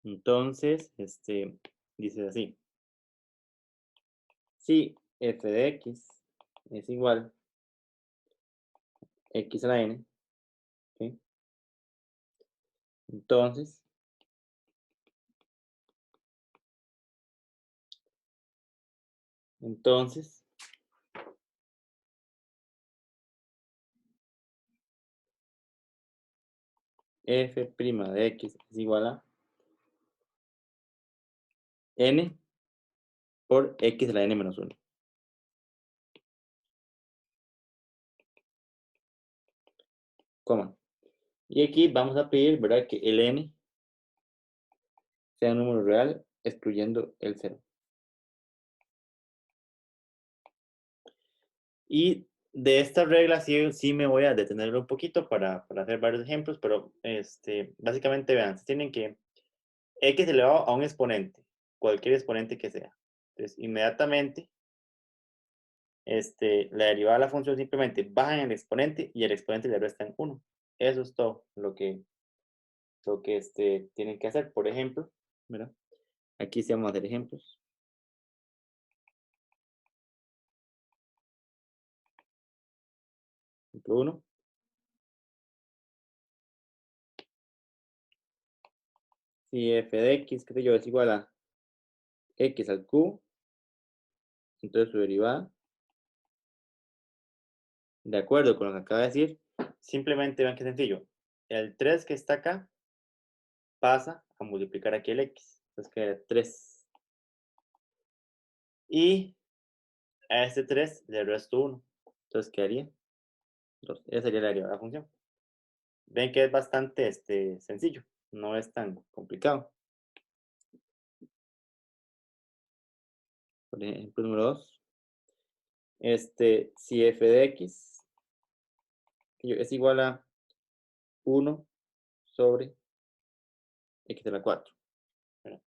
S1: Entonces, dice así. Si f de x es igual a x a la n, ¿sí? Entonces, f' de x es igual a n por x a la n menos 1. Coma. Y aquí vamos a pedir, ¿verdad?, que el n sea un número real, excluyendo el 0. Y de esta regla sí me voy a detener un poquito para hacer varios ejemplos, pero básicamente vean, tienen que x elevado a un exponente, cualquier exponente que sea. Entonces, inmediatamente, la derivada de la función simplemente baja en el exponente y el exponente le resta en 1. Eso es todo lo que tienen que hacer. Por ejemplo, ¿verdad? Aquí sí vamos a hacer ejemplos. Ejemplo 1. Si f de x, qué sé yo, es igual a x al cubo, entonces su derivada, de acuerdo con lo que acaba de decir, simplemente vean qué sencillo. El 3 que está acá pasa a multiplicar aquí el x. Entonces queda 3. Y a este 3 le resto 1. Entonces quedaría 2. Esa sería la derivada de la función. Ven que es bastante sencillo. No es tan complicado. Por ejemplo, número 2. Si f de x es igual a 1 sobre x a la 4. De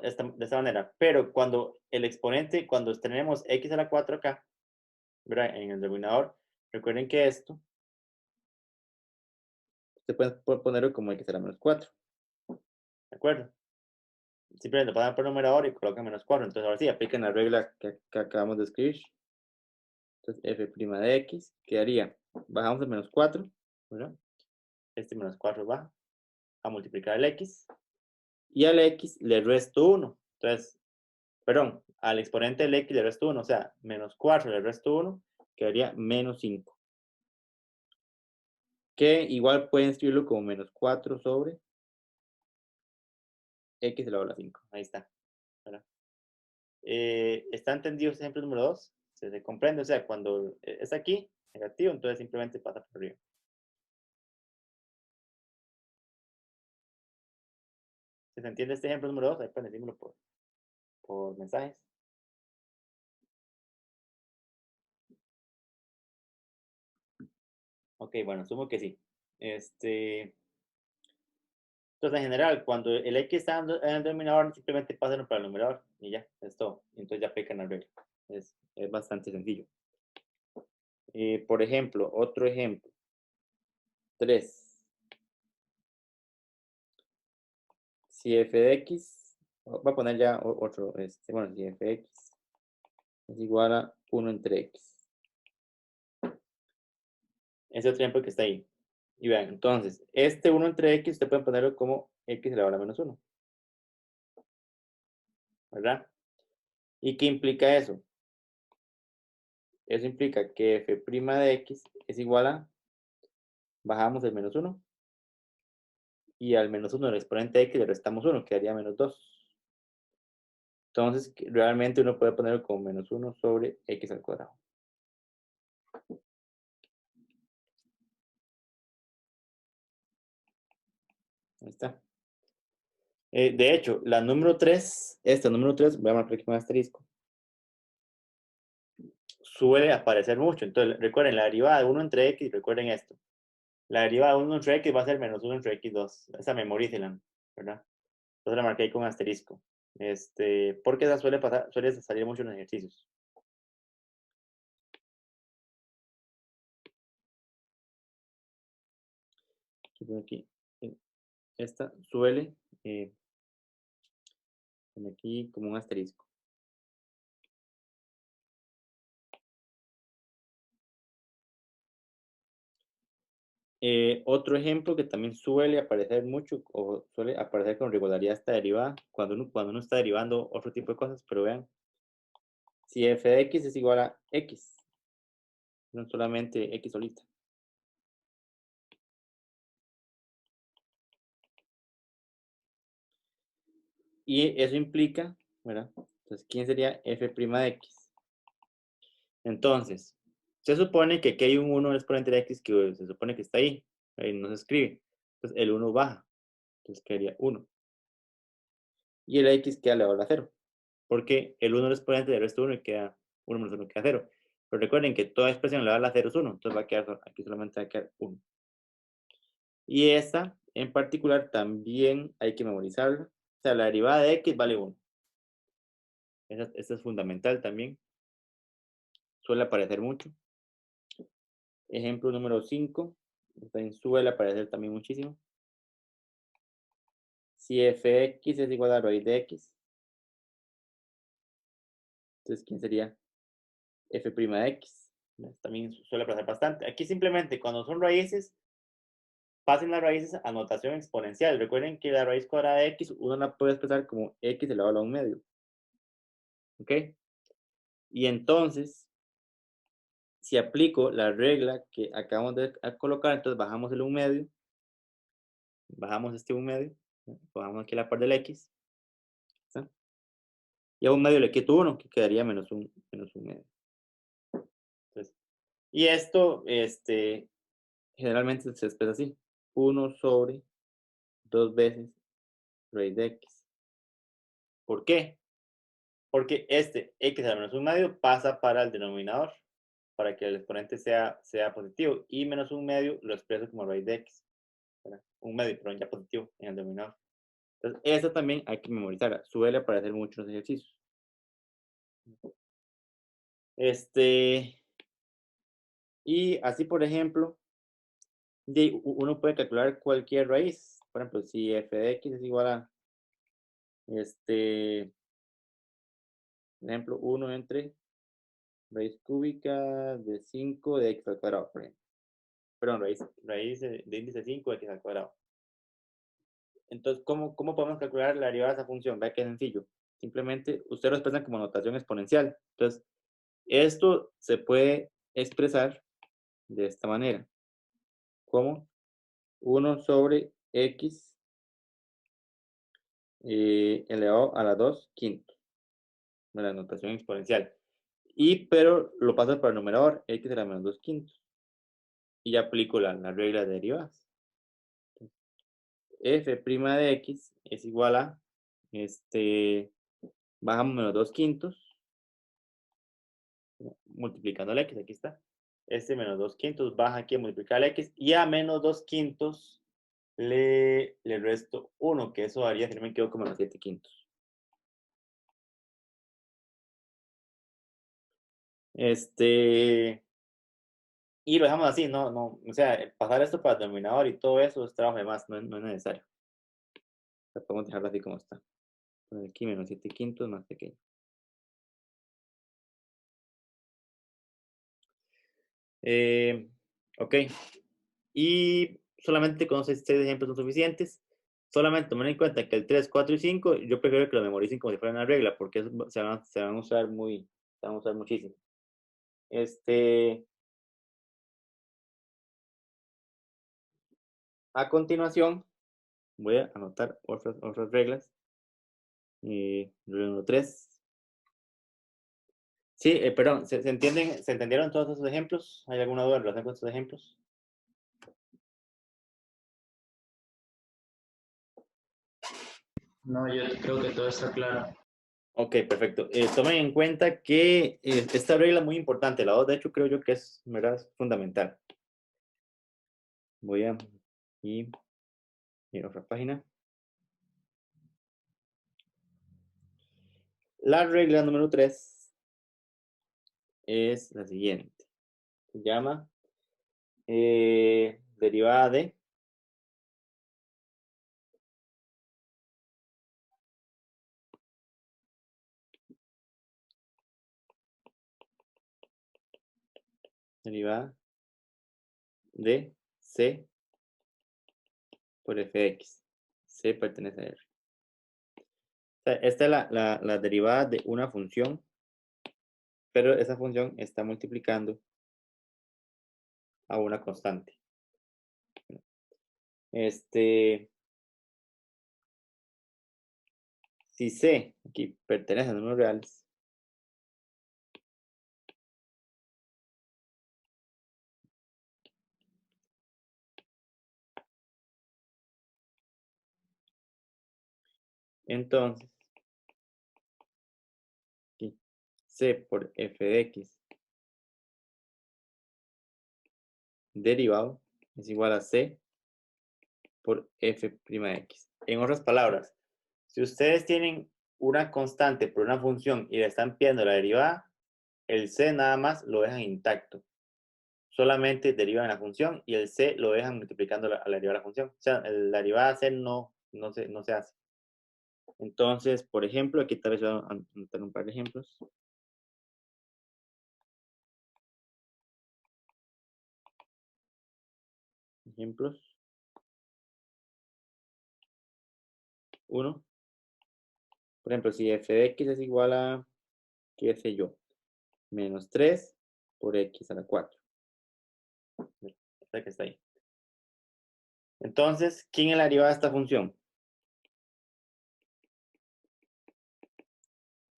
S1: esta manera. Pero cuando el exponente, cuando tenemos x a la 4 acá, ¿verdad?, en el denominador, recuerden que esto se puede ponerlo como x a la menos 4. ¿De acuerdo? Simplemente lo pasan por numerador y colocan menos 4. Entonces ahora sí, aplican la regla que acabamos de escribir. Entonces f' de x quedaría, bajamos el menos 4, ¿verdad? Este menos 4 baja a multiplicar el x. Y al x le resto 1. Entonces, perdón, al exponente del x le resto 1. O sea, menos 4 le resto 1, quedaría menos 5. Que igual pueden escribirlo como menos 4 sobre x elevado a la 5. Ahí está. ¿Verdad? ¿Está entendido este ejemplo número 2? Se comprende, o sea, cuando es aquí, negativo, entonces simplemente pasa por arriba. ¿Se entiende este ejemplo número 2? Ahí pueden decírmelo por mensajes. Ok, bueno, asumo que sí. Entonces, en general, cuando el x está en el denominador, simplemente pasan para el numerador y ya, es todo. Entonces ya aplican la regla. Es bastante sencillo. Por ejemplo, otro ejemplo. 3. Si f de x, voy a poner ya otro, bueno, si f de x es igual a 1 entre x. Ese otro ejemplo que está ahí. Y vean, entonces, este 1 entre x, usted puede ponerlo como x elevado a la menos 1. ¿Verdad? ¿Y qué implica eso? Eso implica que f' de x es igual a, bajamos el menos 1, y al menos 1 del exponente de x le restamos 1, quedaría menos 2. Entonces, realmente uno puede ponerlo como menos 1 sobre x al cuadrado. Ahí está. De hecho, la número 3, esta número 3, voy a marcar aquí con asterisco, suele aparecer mucho. Entonces, recuerden, la derivada de 1 entre x, recuerden esto. La derivada de 1 entre x va a ser menos 1 entre x2. Esa memorícenla, ¿verdad? Entonces la marqué ahí con asterisco. Porque esa suele salir mucho en los ejercicios. Aquí, esta suele aquí como un asterisco. Otro ejemplo que también suele aparecer mucho, o suele aparecer con regularidad esta derivada, cuando uno está derivando otro tipo de cosas, pero vean, si f de x es igual a x, no solamente x solita. Y eso implica, ¿verdad? Entonces, ¿quién sería f' de x? Entonces, se supone que aquí hay un 1 exponente de x que se supone que está ahí no se escribe. Entonces, el 1 baja. Entonces, quedaría 1. Y el x queda elevado a 0. Porque el 1 es exponente del resto 1 y queda 1 menos 1 queda 0. Pero recuerden que toda expresión elevada a 0 es 1. Entonces, va a quedar, aquí solamente va a quedar 1. Y esta, en particular, también hay que memorizarla. O sea, la derivada de x vale 1. Esta es fundamental también. Suele aparecer mucho. Ejemplo número 5. También suele aparecer también muchísimo. Si fx es igual a raíz de x, entonces ¿quién sería f' de x? También suele aparecer bastante. Aquí simplemente cuando son raíces, pasen las raíces a notación exponencial. Recuerden que la raíz cuadrada de x uno la puede expresar como x elevado a un medio. ¿Ok? Y entonces, si aplico la regla que acabamos de colocar, entonces bajamos el 1 medio, bajamos este 1 medio, bajamos aquí la par del x, ¿sí? Y a 1 medio le quito 1, que quedaría menos 1 medio. Entonces, y esto, generalmente se expresa así, 1 sobre 2 veces raíz de x. ¿Por qué? Porque este x a la menos 1 medio pasa para el denominador, para que el exponente sea positivo, y menos 1 medio lo expreso como raíz de x. ¿Verdad? 1 medio, pero ya positivo en el denominador. Entonces, eso también hay que memorizarla. Suele aparecer muchos ejercicios. Y así, por ejemplo, uno puede calcular cualquier raíz. Por ejemplo, si f de x es igual a, por ejemplo, 1 entre raíz cúbica de 5 de x al cuadrado, por ejemplo. Perdón, raíz de índice 5 de x al cuadrado. Entonces, ¿cómo podemos calcular la derivada de esa función? Vea que es sencillo. Simplemente, usted lo expresa como notación exponencial. Entonces, esto se puede expresar de esta manera. Como 1 sobre x elevado a la 2 quintos. La notación exponencial. Pero lo paso para el numerador, x a la menos 2 quintos. Y ya aplico la regla de derivadas. F' de x es igual a, bajamos menos 2 quintos, multiplicando el x, aquí está. Menos 2 quintos baja aquí a multiplicar el x, y a menos 2 quintos le resto 1, que eso daría, si no me equivoco, menos 7 quintos. Y lo dejamos así, o sea, pasar esto para el denominador y todo eso es trabajo de más, no es necesario. O sea, podemos dejarlo así como está. Poner aquí menos 7 quintos más pequeño. Ok. Y solamente con 6 ejemplos son suficientes. Solamente tomen en cuenta que el 3, 4 y 5, yo prefiero que lo memoricen como si fuera una regla, porque eso se van a usar se van a usar muchísimo. A continuación, voy a anotar otras reglas. Regla número 3. Sí, perdón, ¿se entendieron todos esos ejemplos? ¿Hay alguna duda en relación con estos ejemplos?
S4: No, yo creo que todo está claro.
S1: Ok, perfecto. Tomen en cuenta que esta regla es muy importante. La 2, de hecho, creo yo que es, ¿verdad? Es fundamental. Voy a ir a otra página. La regla número 3 es la siguiente. Se llama derivada de C por f de x. C pertenece a R. O sea, esta es la derivada de una función, pero esa función está multiplicando a una constante. Si C aquí pertenece a números reales, entonces aquí, C por f de x derivado es igual a C por f' de x. En otras palabras, si ustedes tienen una constante por una función y le están pidiendo la derivada, el C nada más lo dejan intacto. Solamente derivan la función y el C lo dejan multiplicando a la derivada de la función. O sea, la derivada C no se hace. Entonces, por ejemplo, aquí tal vez voy a anotar un par de ejemplos. Ejemplos. 1. Por ejemplo, si f de x es igual a, qué sé yo, menos 3 por x a la 4. Esta que está ahí. Entonces, ¿quién es la derivada de esta función?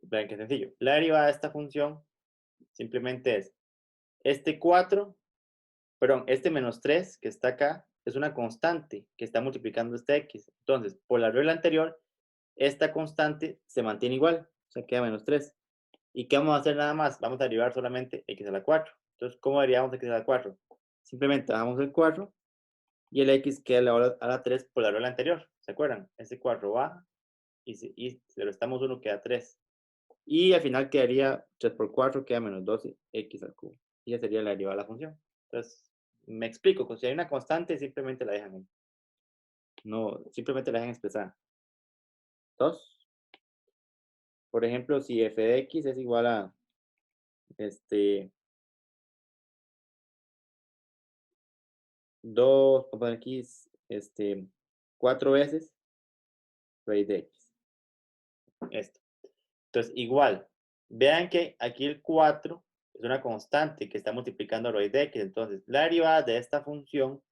S1: Vean qué sencillo. La derivada de esta función simplemente es este 4, perdón, este menos 3 que está acá es una constante que está multiplicando este x. Entonces, por la regla anterior, esta constante se mantiene igual, o sea, queda menos 3. ¿Y qué vamos a hacer nada más? Vamos a derivar solamente x a la 4. Entonces, ¿cómo derivamos x a la 4? Simplemente bajamos el 4 y el x queda a la 3 por la regla anterior. ¿Se acuerdan? Ese 4 baja y si le restamos 1 queda 3. Y al final quedaría 3 por 4, queda menos 12x al cubo. Y ya sería la derivada de la función. Entonces, me explico. Si hay una constante, simplemente la dejan ahí. No, simplemente la dejan expresada. 2. Por ejemplo, si f de x es igual a 2, vamos a poner aquí 4 veces raíz de x. Esto. Entonces, igual, vean que aquí el 4 es una constante que está multiplicando raíz de x. Entonces, la derivada de esta función,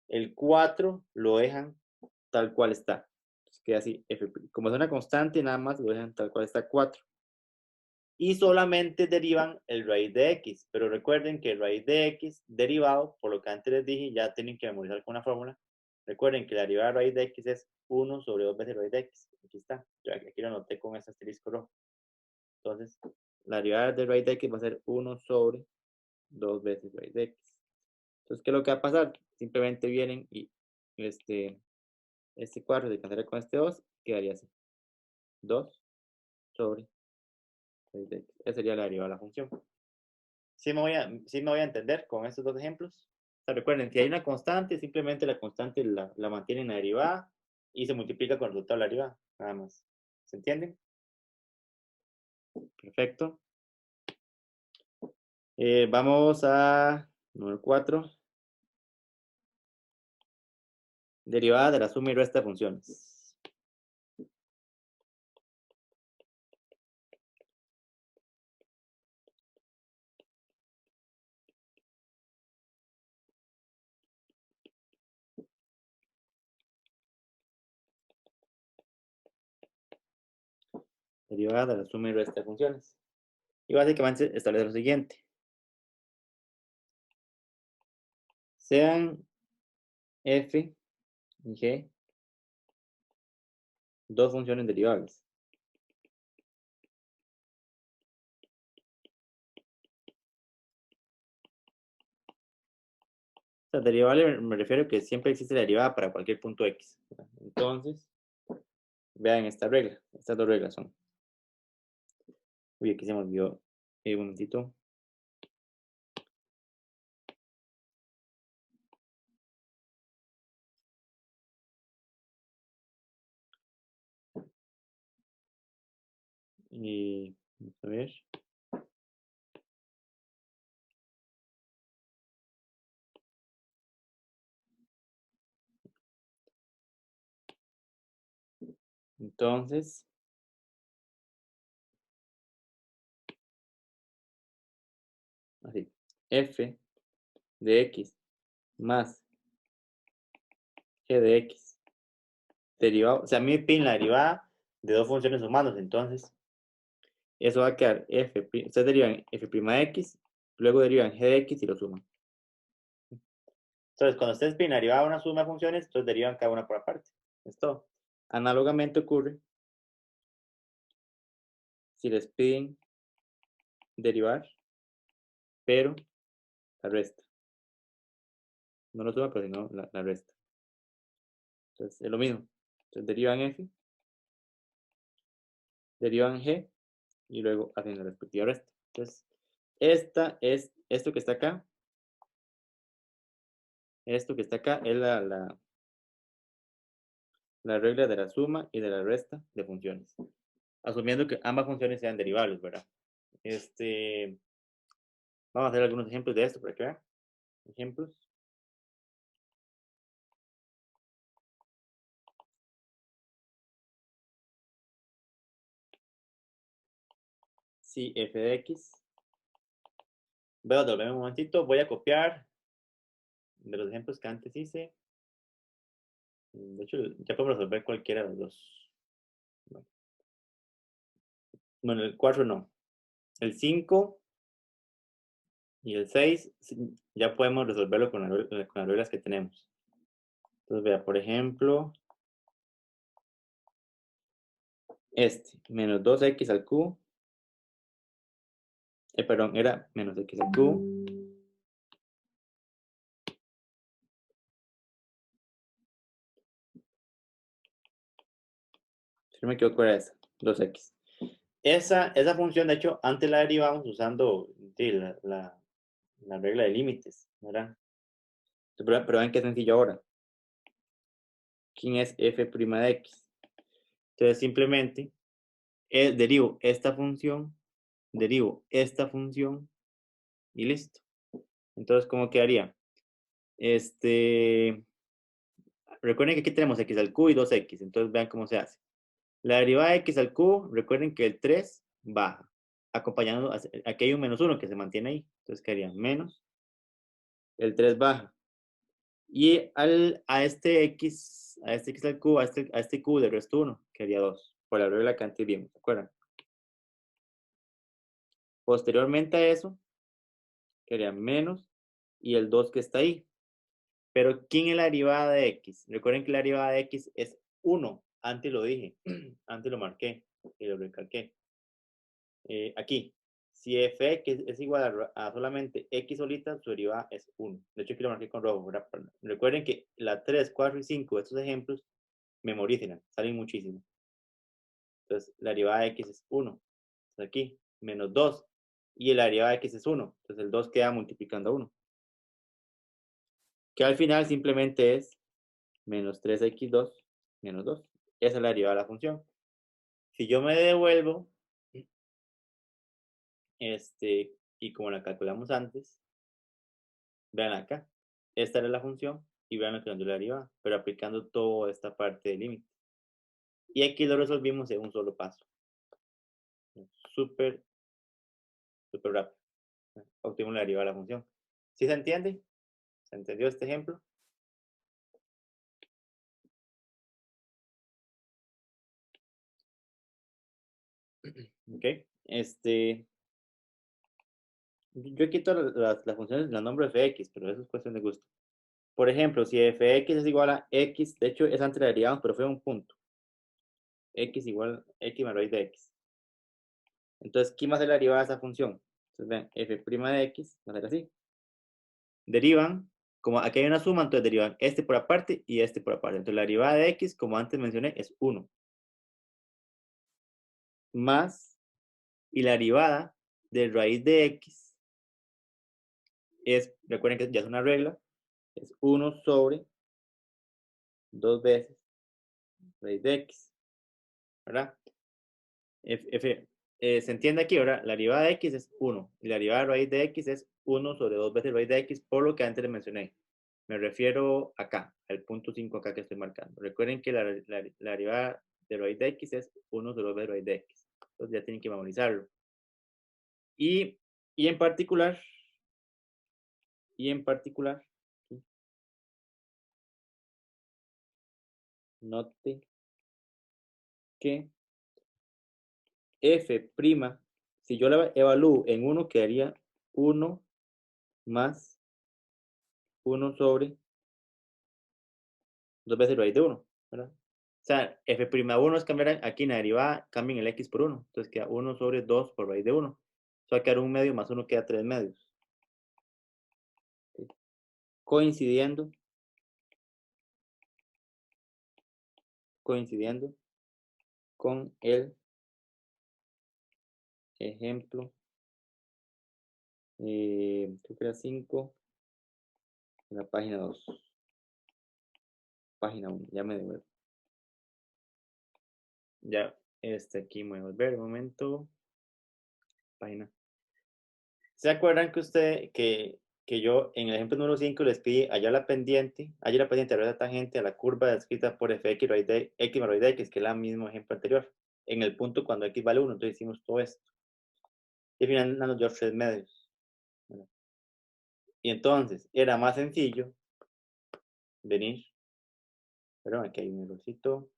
S1: el 4 lo dejan tal cual está. Entonces, queda así, f'. Como es una constante, nada más lo dejan tal cual está 4. Y solamente derivan el raíz de x. Pero recuerden que el raíz de x derivado, por lo que antes les dije, ya tienen que memorizar con una fórmula. Recuerden que la derivada de raíz de x es 1 sobre 2 veces raíz de x. Aquí está. Yo aquí lo anoté con ese asterisco rojo. Entonces, la derivada de raíz de x va a ser 1 sobre 2 veces raíz de x. Entonces, ¿qué es lo que va a pasar? Simplemente vienen y este 4 se cancela con este 2, quedaría así. 2 sobre raíz de x. Esa sería la derivada de la función. Sí me voy a entender con estos dos ejemplos. O sea, recuerden, si hay una constante, simplemente la constante la mantiene en la derivada y se multiplica con el resultado de la derivada, nada más. ¿Se entiende? Perfecto. Vamos a número 4. Derivada de la suma y resta de funciones. Derivada de la suma y resta de funciones. Y básicamente establece lo siguiente. Sean f y g dos funciones derivables. O sea, derivable me refiero a que siempre existe la derivada para cualquier punto x. Entonces, vean esta regla. Estas dos reglas son. Uy, aquí se me olvidó. Un momentito. Y vamos a ver. Entonces, así. F de x más g de x. Derivado, o sea, a mí me piden la derivada de dos funciones humanas, entonces eso va a quedar f, ustedes derivan f' de x, luego derivan g de x y lo suman. Entonces, cuando ustedes piden la derivada de una suma de funciones, entonces derivan cada una por aparte. Es todo. Análogamente ocurre si les piden derivar, pero la resta. No lo suma, pero sino la resta. Entonces, es lo mismo. Entonces, derivan f, derivan g, y luego hacen la respectiva resta. Entonces, esto que está acá, es la regla de la suma y de la resta de funciones. Asumiendo que ambas funciones sean derivables, ¿verdad? Vamos a hacer algunos ejemplos de esto para que vean. Ejemplos. Si f de x. Voy a volverme un momentito. Voy a copiar de los ejemplos que antes hice. De hecho, ya podemos resolver cualquiera de los dos. Bueno, el 4 no. El 5 y el 6 ya podemos resolverlo con las reglas que tenemos. Entonces, vea, por ejemplo, menos 2x al cubo. Perdón, era menos x al cubo. Si no me equivoco era esa, 2x. Esa función, de hecho, antes la derivamos usando la regla de límites, ¿verdad? Pero vean qué sencillo ahora. ¿Quién es f' de x? Entonces, simplemente derivo esta función y listo. Entonces, ¿cómo quedaría? Recuerden que aquí tenemos x al cubo y 2x, entonces vean cómo se hace. La derivada de x al cubo, recuerden que el 3 baja, acompañando, aquí hay un menos 1 que se mantiene ahí, entonces quedaría menos, el 3 baja. Y a este x al cubo, a este cubo le resto 1, quedaría 2, por la regla que antes vimos, ¿se acuerdan? Posteriormente a eso, quedaría menos y el 2 que está ahí. Pero ¿quién es la derivada de x? Recuerden que la derivada de x es 1. Antes lo dije, antes lo marqué y lo recalqué. Aquí, si f es igual a solamente x solita, su derivada es 1. De hecho, aquí lo marqué con rojo. ¿Verdad? Recuerden que la 3, 4 y 5 de estos ejemplos, memorícenla, salen muchísimo. Entonces, la derivada de x es 1. Entonces aquí, menos 2. y la derivada de x es 1. Entonces el 2 queda multiplicando a 1. Que al final simplemente es menos 3x2 menos 2. Esa es la derivada de la función. Si yo me devuelvo, y como la calculamos antes, vean acá, esta era la función y vean lo que nos dio la derivada, pero aplicando toda esta parte del límite. Y aquí lo resolvimos en un solo paso. Súper rápido. Obtuvimos la derivada de la función. ¿Sí se entiende? ¿Se entendió este ejemplo? Ok. Yo quito las funciones, la nombro fx, pero eso es cuestión de gusto. Por ejemplo, si fx es igual a x, de hecho es antes la derivada, pero fue un punto. X igual x más raíz de x. Entonces, ¿quién va a ser la derivada de esa función? Entonces, vean, f' de x va a ser así. Derivan, como aquí hay una suma, entonces derivan este por aparte y este por aparte. Entonces, la derivada de x, como antes mencioné, es 1. Más, y la derivada de raíz de x es, recuerden que ya es una regla, es 1 sobre 2 veces raíz de x, ¿verdad? Se entiende aquí, ¿verdad? La derivada de x es 1 y la derivada de raíz de x es 1 sobre 2 veces raíz de x, por lo que antes les mencioné. Me refiero acá, al punto 5 acá que estoy marcando. Recuerden que la derivada de raíz de x es 1 sobre 2 veces raíz de x. Entonces ya tienen que memorizarlo. Y en particular, note que f', si yo la evalúo en 1, quedaría 1 más 1 sobre 2 veces raíz de 1, ¿verdad? O sea, f'1 es cambiar aquí en la derivada, cambien el x por 1. Entonces queda 1 sobre 2 por raíz de 1. Eso va a quedar 1 medio más 1 queda 3 medios. Coincidiendo con el ejemplo, creo que era 5, en la página 2. Página 1, ya me devuelvo. Ya, aquí me voy a volver un momento. Página. ¿Se acuerdan que yo en el ejemplo número 5 les pedí hallar la pendiente de la tangente a la curva descrita por fx raíz de x más raíz de x, que es el mismo ejemplo anterior, en el punto cuando x vale 1, entonces hicimos todo esto. Y al final nos dio 3 medios. ¿Verdad? Y entonces era más sencillo venir, perdón, aquí hay un errorcito.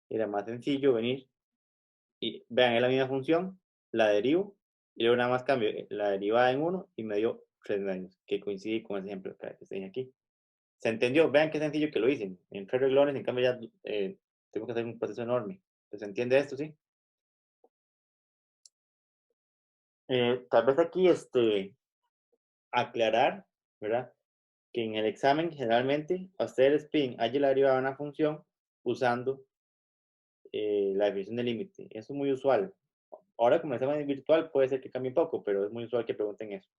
S1: Era más sencillo venir y vean, es la misma función, la derivo y luego nada más cambio la derivada en 1 y me dio 3 medios, que coincide con ese ejemplo que está aquí. ¿Se entendió? Vean qué sencillo que lo hice. En 3 renglones, en cambio ya tengo que hacer un proceso enorme. ¿Se entiende esto, sí? Tal vez aquí aclarar, ¿verdad? Que en el examen generalmente a ustedes les piden hallar la derivada de una función usando la definición del límite. Eso es muy usual. Ahora como el examen es virtual puede ser que cambie un poco, pero es muy usual que pregunten eso.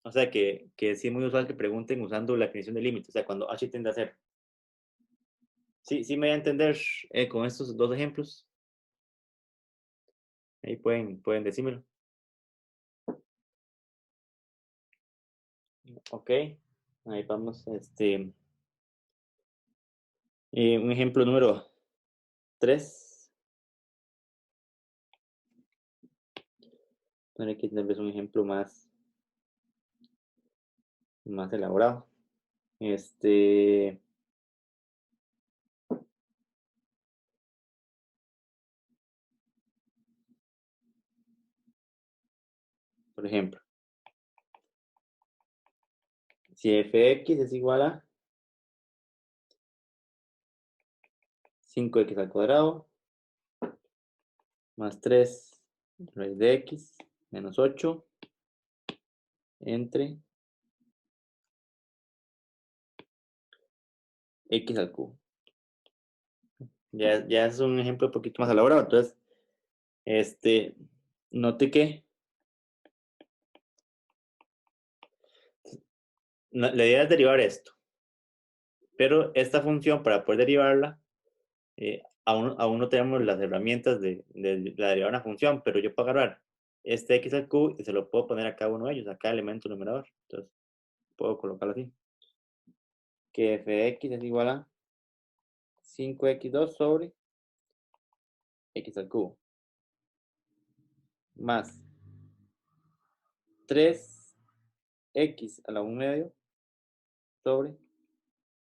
S1: O sea que sí es muy usual que pregunten usando la definición del límite, o sea, cuando h tiende a 0. Sí me voy a entender con estos dos ejemplos. Ahí pueden decírmelo. Ok, ahí vamos. Un ejemplo número 3. Bueno, aquí tal vez un ejemplo más elaborado. Por ejemplo, si fx es igual a 5x al cuadrado más 3 raíz de x menos 8 entre x al cubo. Ya es un ejemplo un poquito más elaborado. Entonces, Note que la idea es derivar esto, pero esta función, para poder derivarla, aún no tenemos las herramientas de la derivar una función, pero yo puedo agarrar este x al cubo y se lo puedo poner a cada uno de ellos, a cada elemento numerador. Entonces, puedo colocarlo así. Que f de x es igual a 5x2 sobre x al cubo. Más 3x a la 1 medio sobre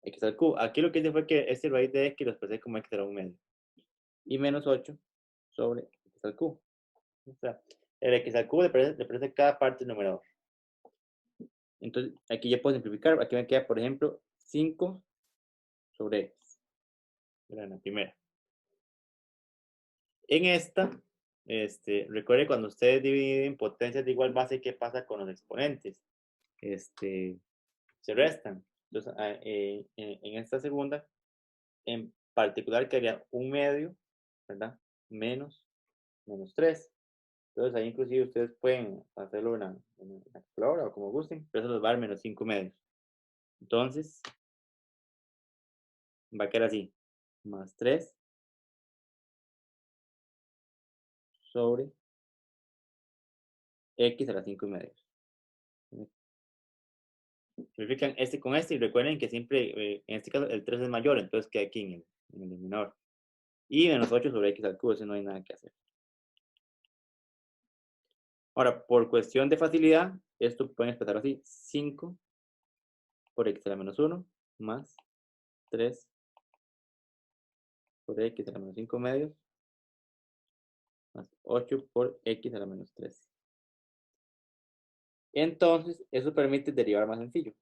S1: x al cubo. Aquí lo que hice fue que este raíz de x lo expresé como x a la 1 medio. Y menos 8 sobre x al cubo. O sea, el x al cubo le parece cada parte del numerador. Entonces, aquí ya puedo simplificar. Aquí me queda, por ejemplo, 5 sobre x. Era la primera. En esta, recuerde cuando ustedes dividen potencias de igual base, ¿qué pasa con los exponentes? Se restan. Entonces, en esta segunda, en particular, quedaría 1 medio, ¿verdad? Menos 3. Entonces, ahí inclusive ustedes pueden hacerlo en la calculadora o como gusten, pero eso les va a dar menos 5 medios. Entonces, va a quedar así, más 3 sobre x a la 5 medios. Simplifican este con este y recuerden que siempre, en este caso, el 3 es mayor, entonces queda aquí en el denominador. Y menos 8 sobre x al cubo, eso no hay nada que hacer. Ahora, por cuestión de facilidad, esto pueden expresar así, 5 por x a la menos 1 más 3 por x a la menos 5 medios más 8 por x a la menos 3. Entonces, eso permite derivar más sencillo.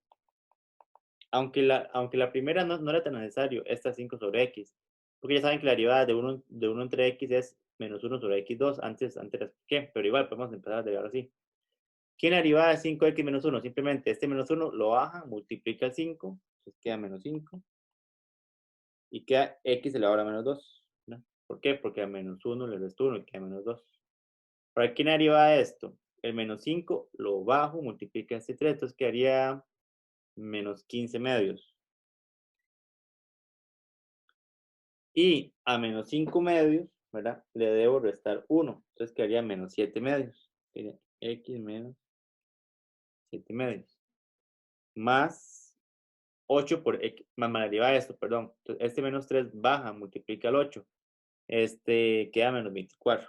S1: Aunque la primera no era tan necesario, esta 5 sobre x, porque ya saben que la derivada de 1 entre x es menos 1 sobre x2, antes la expliqué, pero igual podemos empezar a derivar así. ¿Qué es la derivada de 5x menos 1? Simplemente este menos 1 lo baja, multiplica el 5, entonces queda menos 5, y queda x elevado a menos 2, ¿no? ¿Por qué? Porque a menos 1 le resto 1 y queda menos 2. ¿Para qué derivada de esto? El menos 5 lo bajo, multiplica este 3, entonces quedaría menos 15 medios. Y a menos 5 medios, ¿verdad? Le debo restar 1. Entonces quedaría menos 7 medios. Quedaría x menos 7 medios. Más 8 por x, más la derivada de esto, perdón. Entonces este menos 3 baja, multiplica el 8. Queda menos 24.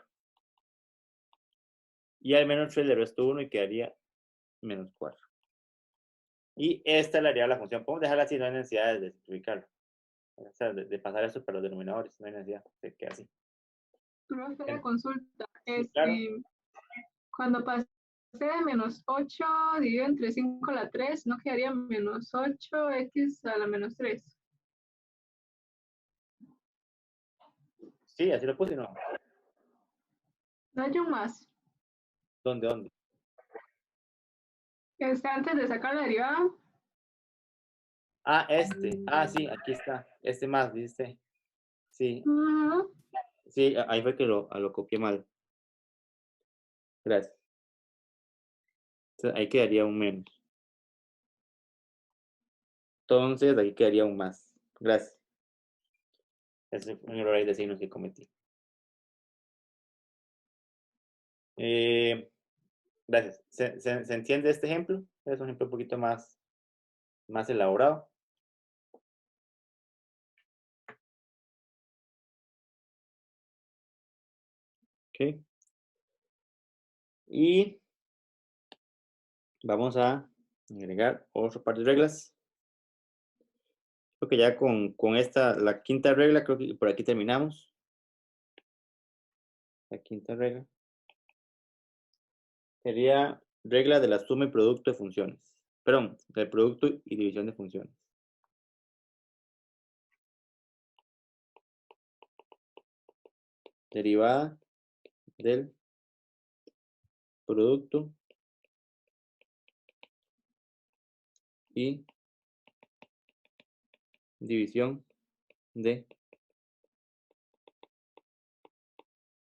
S1: Y al menos 3 le resto 1 y quedaría menos 4. Y esta es la derivada de la función. Podemos dejarla así, no hay necesidad de simplificarlo. O sea, de pasar eso para los denominadores, no hay necesidad, se queda así.
S3: Profe, la consulta.
S1: Sí, claro.
S3: Cuando pasé de menos 8 dividido entre 5 a la 3, ¿no quedaría menos 8x a la menos 3?
S1: Sí, así lo puse, ¿no?
S3: No hay un más.
S1: ¿Dónde?
S3: Antes de sacar la derivada.
S1: Ah, sí, aquí está. Este más, ¿viste? Sí,
S3: Ujú.
S1: sí, ahí fue que lo copié mal. Gracias. Entonces, ahí quedaría un menos. Entonces, ahí quedaría un más. Gracias. Ese fue un error ahí de signos que cometí. Gracias. ¿Se entiende este ejemplo? Es un ejemplo un poquito más elaborado. Ok. Y vamos a agregar otro par de reglas. Creo que ya con esta, la quinta regla, creo que por aquí terminamos. La quinta regla sería regla de la suma y producto de funciones. Perdón, del producto y división de funciones. Derivada del producto y división de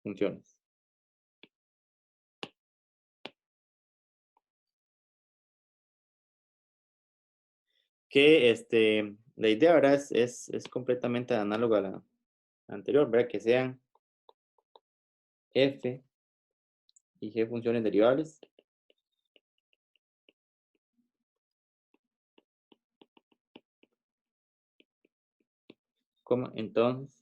S1: funciones. que la idea, ¿verdad? Es completamente análoga a la anterior, ¿verdad? Que sean f y g funciones derivables. Entonces,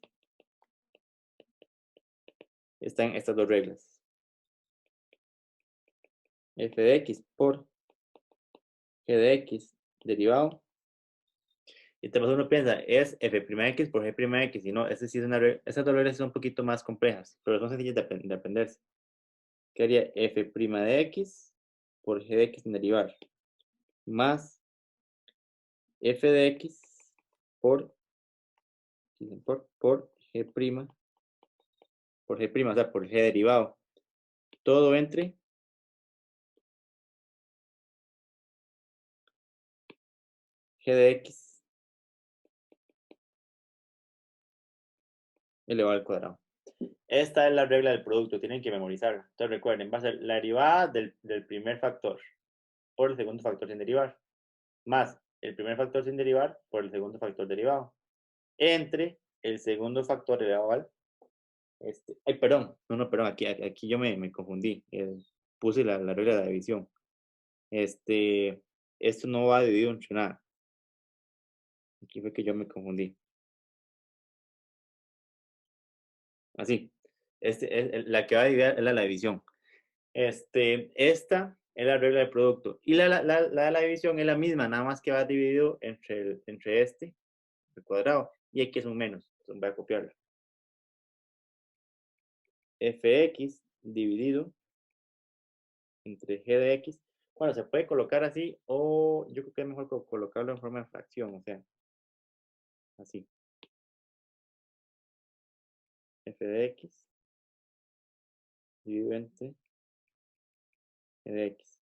S1: están estas dos reglas. F de x por g de x derivado. Y entonces uno piensa, es f' x por g' x. Y no, sí es esas dos reglas son un poquito más complejas, pero son sencillas de aprenderse. ¿Qué haría? F' de x por g de x en derivar. Más f de x por g', por g', o sea, por g derivado. Todo entre g de x elevado al cuadrado. Esta es la regla del producto, tienen que memorizarla. Entonces recuerden, va a ser la derivada del primer factor por el segundo factor sin derivar, más el primer factor sin derivar por el segundo factor derivado, entre el segundo factor elevado al ay, perdón, perdón, aquí yo me confundí. Puse la regla de la división. Esto no va dividido entre nada. Aquí fue que yo me confundí. Así. La que va a dividir es la división. Esta es la regla del producto. Y la de la división es la misma, nada más que va dividido entre el cuadrado. Y aquí es un menos. Entonces voy a copiarla. Fx dividido entre g de x. Bueno, se puede colocar así o yo creo que es mejor colocarlo en forma de fracción, o sea, así. F de x dividido entre g de x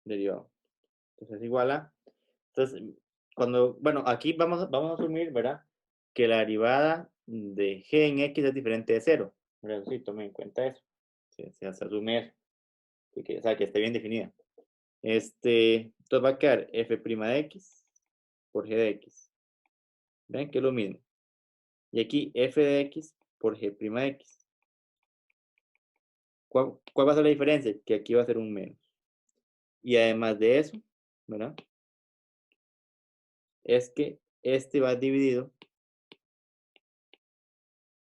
S1: derivado. Entonces es igual a, entonces, bueno, aquí vamos a asumir, ¿verdad? Que la derivada de g en x es diferente de 0. ¿Verdad? Sí, tomen en cuenta eso. Se asume eso. O sea, que esté bien definida. Entonces va a quedar f' de x por g de x. ¿Ven? Que es lo mismo. Y aquí f de x por g' de x. ¿Cuál va a ser la diferencia? Que aquí va a ser un menos. Y además de eso, ¿verdad? Es que este va dividido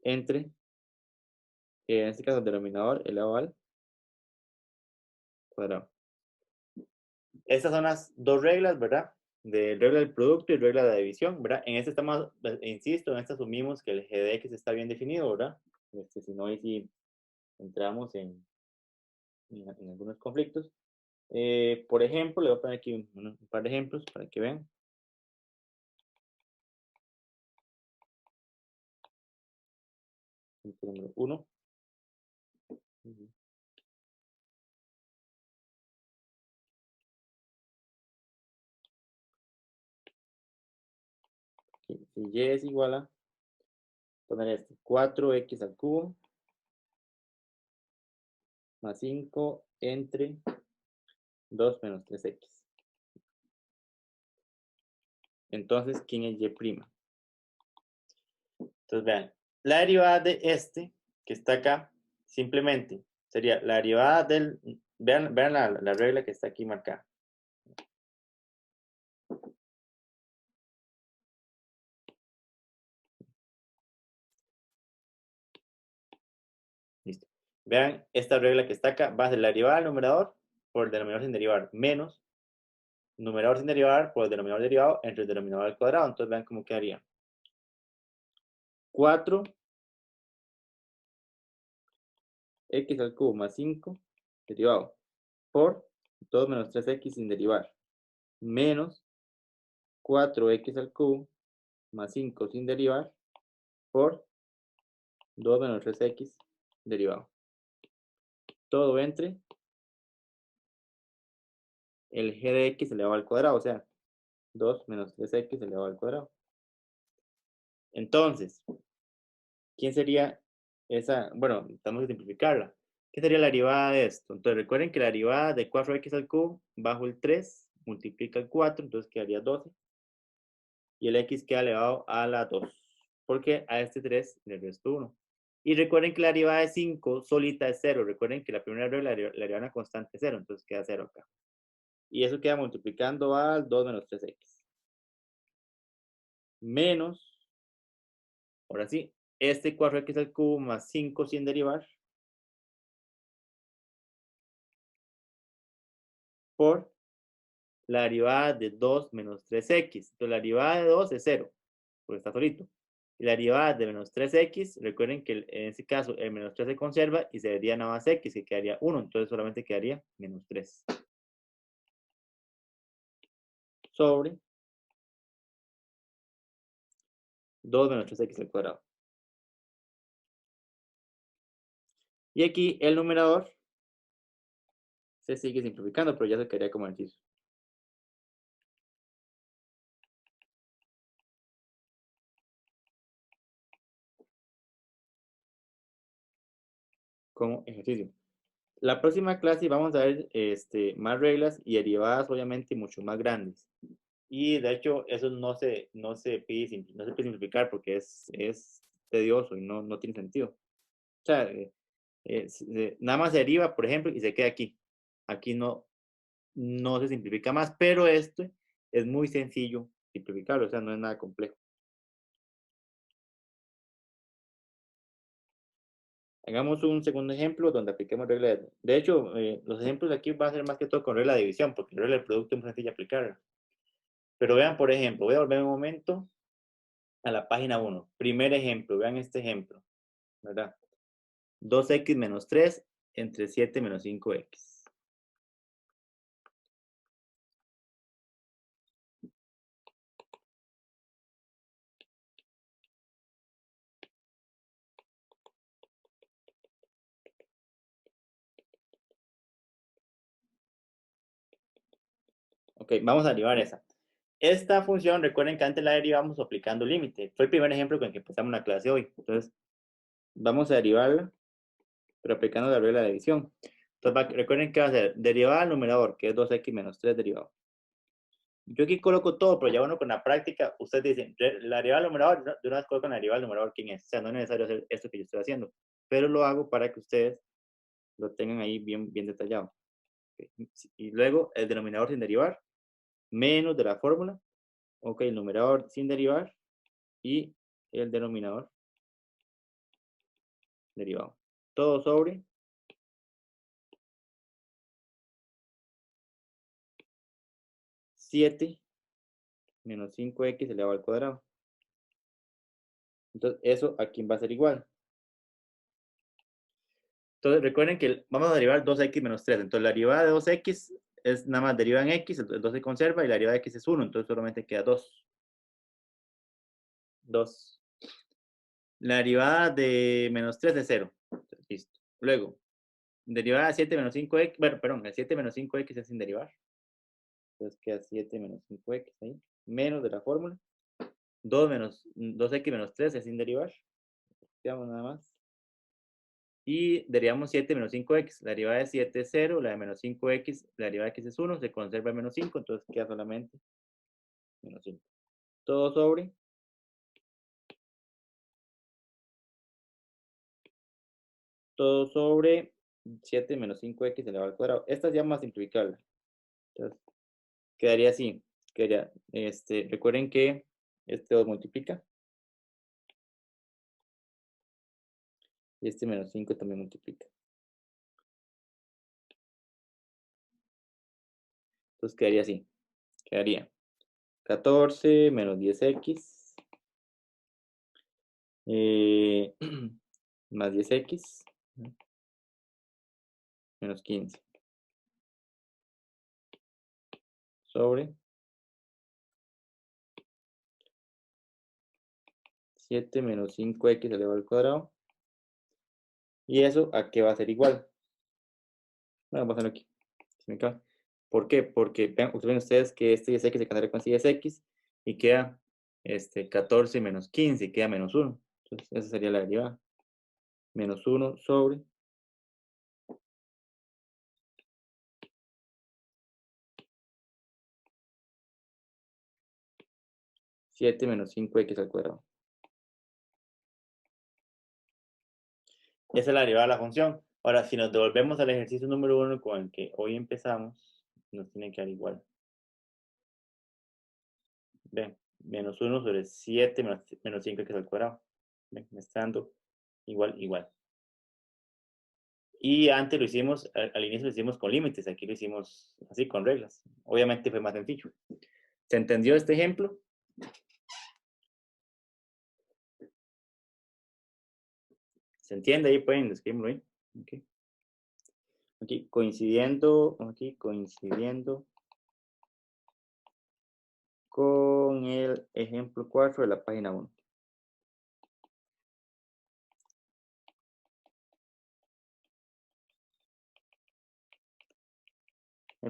S1: entre, en este caso, el denominador elevado al cuadrado. Estas son las dos reglas, ¿verdad? De regla del producto y regla de la división, ¿verdad? En este estamos, insisto, en este asumimos que el g de x está bien definido, ¿verdad? Si no, ahí sí entramos en algunos conflictos. Por ejemplo, le voy a poner aquí un par de ejemplos para que vean. Número 1. Si y es igual a poner 4x al cubo más 5 entre 2 menos 3x. Entonces, ¿quién es y'? Entonces, vean, la derivada de que está acá, simplemente sería la derivada del, vean la regla que está aquí marcada. Listo. Vean, esta regla que está acá va a ser la derivada del numerador por el denominador sin derivar, menos numerador sin derivar por el denominador derivado entre el denominador al cuadrado. Entonces, vean cómo quedaría. 4x al cubo más 5 derivado por 2 menos 3x sin derivar, menos 4x al cubo más 5 sin derivar por 2 menos 3x derivado. Todo entre el g de x elevado al cuadrado, o sea, 2 menos 3x elevado al cuadrado. Entonces, ¿quién sería esa? Bueno, tenemos que simplificarla. ¿Qué sería la derivada de esto? Entonces recuerden que la derivada de 4x al cubo bajo el 3 multiplica el 4, entonces quedaría 12. Y el x queda elevado a la 2, porque a este 3 le resto 1. Y recuerden que la derivada de 5 solita es 0. Recuerden que la primera regla la derivada de una constante es 0, entonces queda 0 acá. Y eso queda multiplicando al 2 menos 3x. Menos, ahora sí, este 4x al cubo más 5 sin derivar. Por la derivada de 2 menos 3x. Entonces la derivada de 2 es 0, porque está solito. Y la derivada de menos 3x, recuerden que en este caso el menos 3 se conserva y se vería nada más x, que quedaría 1, entonces solamente quedaría menos 3. Sobre 2 menos 3x al cuadrado. Y aquí el numerador se sigue simplificando, pero ya se quedaría como ejercicio. Como ejercicio. La próxima clase vamos a ver más reglas y derivadas obviamente mucho más grandes. Y de hecho eso no se pide simplificar porque es tedioso y no tiene sentido. O sea, nada más se deriva, por ejemplo, y se queda aquí. Aquí no se simplifica más, pero esto es muy sencillo simplificarlo, o sea, no es nada complejo. Hagamos un segundo ejemplo donde apliquemos regla de hecho, los ejemplos de aquí van a ser más que todo con regla de división, porque regla del producto es muy sencilla aplicarla. Pero vean, por ejemplo, voy a volver un momento a la página 1. Primer ejemplo, vean este ejemplo, ¿verdad? 2x menos 3 entre 7 menos 5x. Ok, vamos a derivar esa. Esta función, recuerden que antes la derivamos aplicando límite. Fue el primer ejemplo con el que empezamos la clase hoy. Entonces, vamos a derivarla, pero aplicando la regla de división. Entonces, recuerden que va a ser derivada al numerador, que es 2x menos 3 derivado. Yo aquí coloco todo, pero ya bueno, con la práctica, ustedes dicen, la derivada al numerador, de una vez coloco la derivada al numerador, ¿quién es? O sea, no es necesario hacer esto que yo estoy haciendo, pero lo hago para que ustedes lo tengan ahí bien detallado. Y luego, el denominador sin derivar, menos de la fórmula. Ok, el numerador sin derivar y el denominador derivado. Todo sobre 7 menos 5x elevado al cuadrado. Entonces, eso aquí va a ser igual. Entonces, recuerden que vamos a derivar 2x menos 3. Entonces, la derivada de 2x es nada más derivada en x, entonces 2 se conserva y la derivada de x es 1, entonces solamente queda 2. 2. La derivada de menos 3 es 0. Entonces, listo. Luego, derivada de 7 menos 5x, bueno, perdón, el 7 menos 5x es sin derivar. Entonces queda 7 menos 5x ahí, menos de la fórmula. 2x menos 3 es sin derivar. Quedamos nada más. Y derivamos 7 menos 5x. La derivada de 7 es 0, la de menos 5x, la derivada de x es 1, se conserva el menos 5, entonces queda solamente menos 5. Todo sobre 7 menos 5x elevado al cuadrado. Esta es ya más simplificable. Entonces, quedaría así. Quedaría, recuerden que este 2 multiplica. Y este menos 5 también multiplica. Entonces quedaría así. Quedaría 14 menos 10x más 10x menos 15 sobre 7 menos 5x elevado al cuadrado. Y eso a qué va a ser igual. Bueno, vamos a hacerlo aquí. ¿Por qué? Porque ven ustedes que este 10x se cancela con 10x y queda 14 menos 15 y queda menos 1. Entonces esa sería la derivada. Menos 1 sobre 7 menos 5x al cuadrado. Esa es la derivada de la función. Ahora, si nos devolvemos al ejercicio número 1 con el que hoy empezamos, nos tiene que dar igual. Ven, menos 1 sobre 7 menos 5x al cuadrado. Ven, me está dando igual, igual. Y antes lo hicimos, al inicio lo hicimos con límites, aquí lo hicimos así, con reglas. Obviamente fue más sencillo. ¿Se entendió este ejemplo? ¿Se entiende? Ahí pueden escribirlo ahí. Okay. Aquí coincidiendo con el ejemplo 4 de la página 1.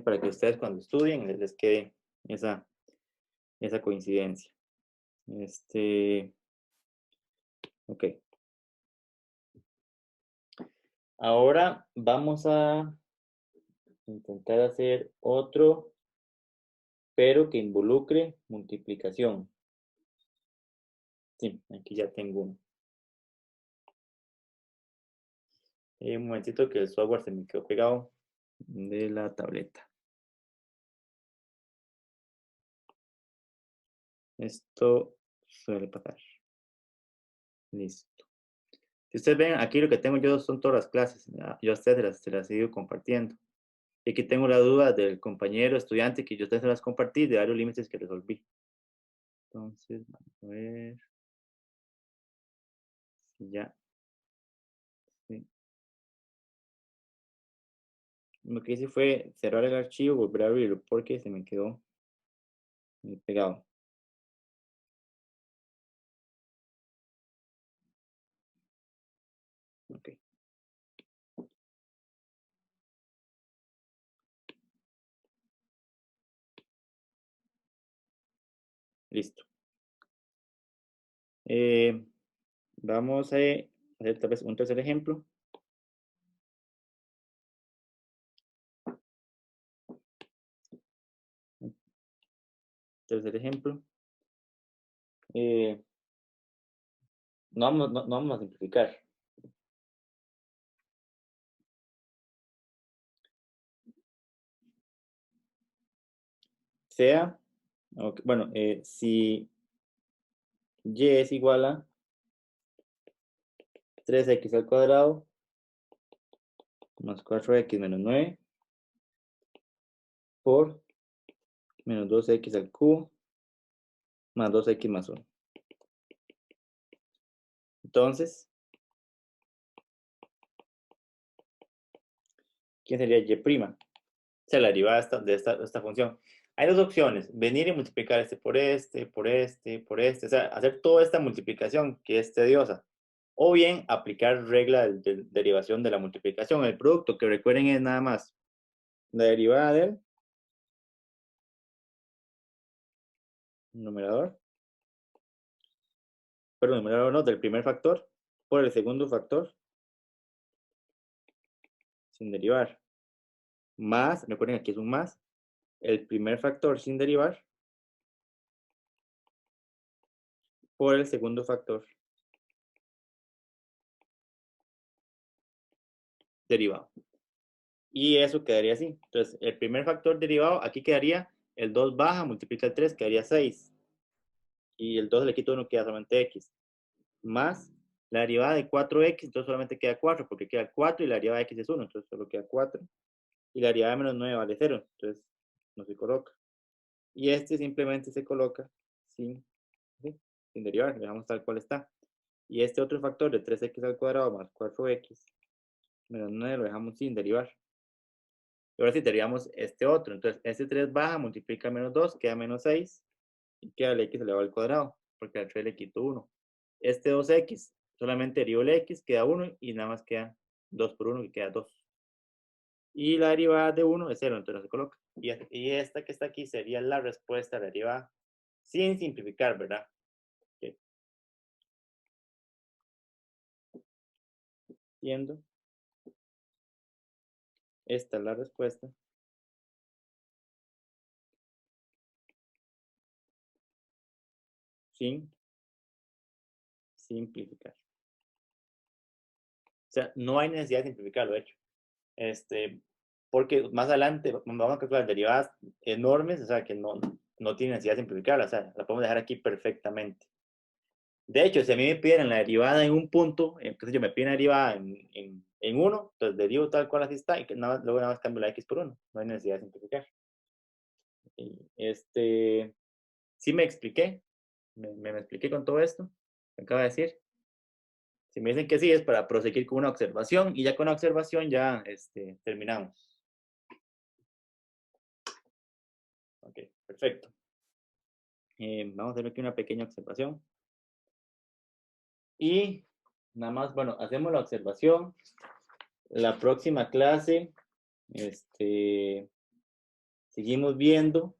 S1: Para que ustedes cuando estudien les quede esa coincidencia. Ok. Ahora vamos a intentar hacer otro, pero que involucre multiplicación. Sí, aquí ya tengo uno. Un momentito que el software se me quedó pegado de la tableta. Esto suele pasar. Listo. Si ustedes ven, aquí lo que tengo yo son todas las clases. Yo a ustedes se las he ido compartiendo. Y aquí tengo la duda del compañero estudiante que yo a ustedes se las compartí de varios límites que resolví. Entonces, vamos a ver. Si ya. Sí. Lo que hice fue cerrar el archivo, volver a abrirlo porque se me quedó pegado. Ok. Listo. Vamos a hacer tal vez un tercer ejemplo. Tercer ejemplo. No vamos a simplificar. Sea, okay, bueno, si y es igual a 3x al cuadrado más 4x menos 9 por menos 2x al cubo más 2x más 1. Entonces, ¿quién sería y'? O sea, la derivada de esta función. Hay dos opciones, venir y multiplicar este por este, por este, por este, o sea, hacer toda esta multiplicación que es tediosa. O bien aplicar regla de derivación de la multiplicación. El producto, que recuerden, es nada más la derivada del numerador, perdón, numerador no, del primer factor por el segundo factor sin derivar. Más, recuerden, aquí es un más, el primer factor sin derivar por el segundo factor derivado. Y eso quedaría así. Entonces, el primer factor derivado, aquí quedaría el 2 baja, multiplica el 3, quedaría 6. Y el 2 le quito 1, queda solamente x. Más la derivada de 4x, entonces solamente queda 4, porque queda 4 y la derivada de x es 1, entonces solo queda 4. Y la derivada de menos 9 vale 0, entonces no se coloca. Y este simplemente se coloca sin derivar, le dejamos tal cual está. Y este otro factor de 3x al cuadrado más 4x menos 9 lo dejamos sin derivar. Y ahora sí derivamos este otro. Entonces, este 3 baja, multiplica menos 2, queda menos 6. Y queda el x elevado al cuadrado, porque al 3 le quito 1. Este 2x, solamente derivo el x, queda 1 y nada más queda 2 por 1, que queda 2. Y la derivada de 1 es 0, entonces no se coloca. Y esta que está aquí sería la respuesta a la derivada sin simplificar, ¿verdad? Okay. Siendo esta es la respuesta sin simplificar. O sea, no hay necesidad de simplificarlo, de hecho. Porque más adelante vamos a calcular derivadas enormes, o sea, que no tiene necesidad de simplificarla, o sea, la podemos dejar aquí perfectamente. De hecho, si a mí me pidieran la derivada en un punto, entonces yo me piden la derivada en 1, entonces derivo tal cual así está, y que luego nada más cambio la x por 1, no hay necesidad de simplificar. ¿Sí me expliqué? ¿Me expliqué con todo esto? ¿Me acaba de decir? Si me dicen que sí, es para proseguir con una observación, y ya con la observación ya terminamos. Ok, perfecto. Vamos a hacer aquí una pequeña observación. Y nada más, bueno, hacemos la observación. La próxima clase, seguimos viendo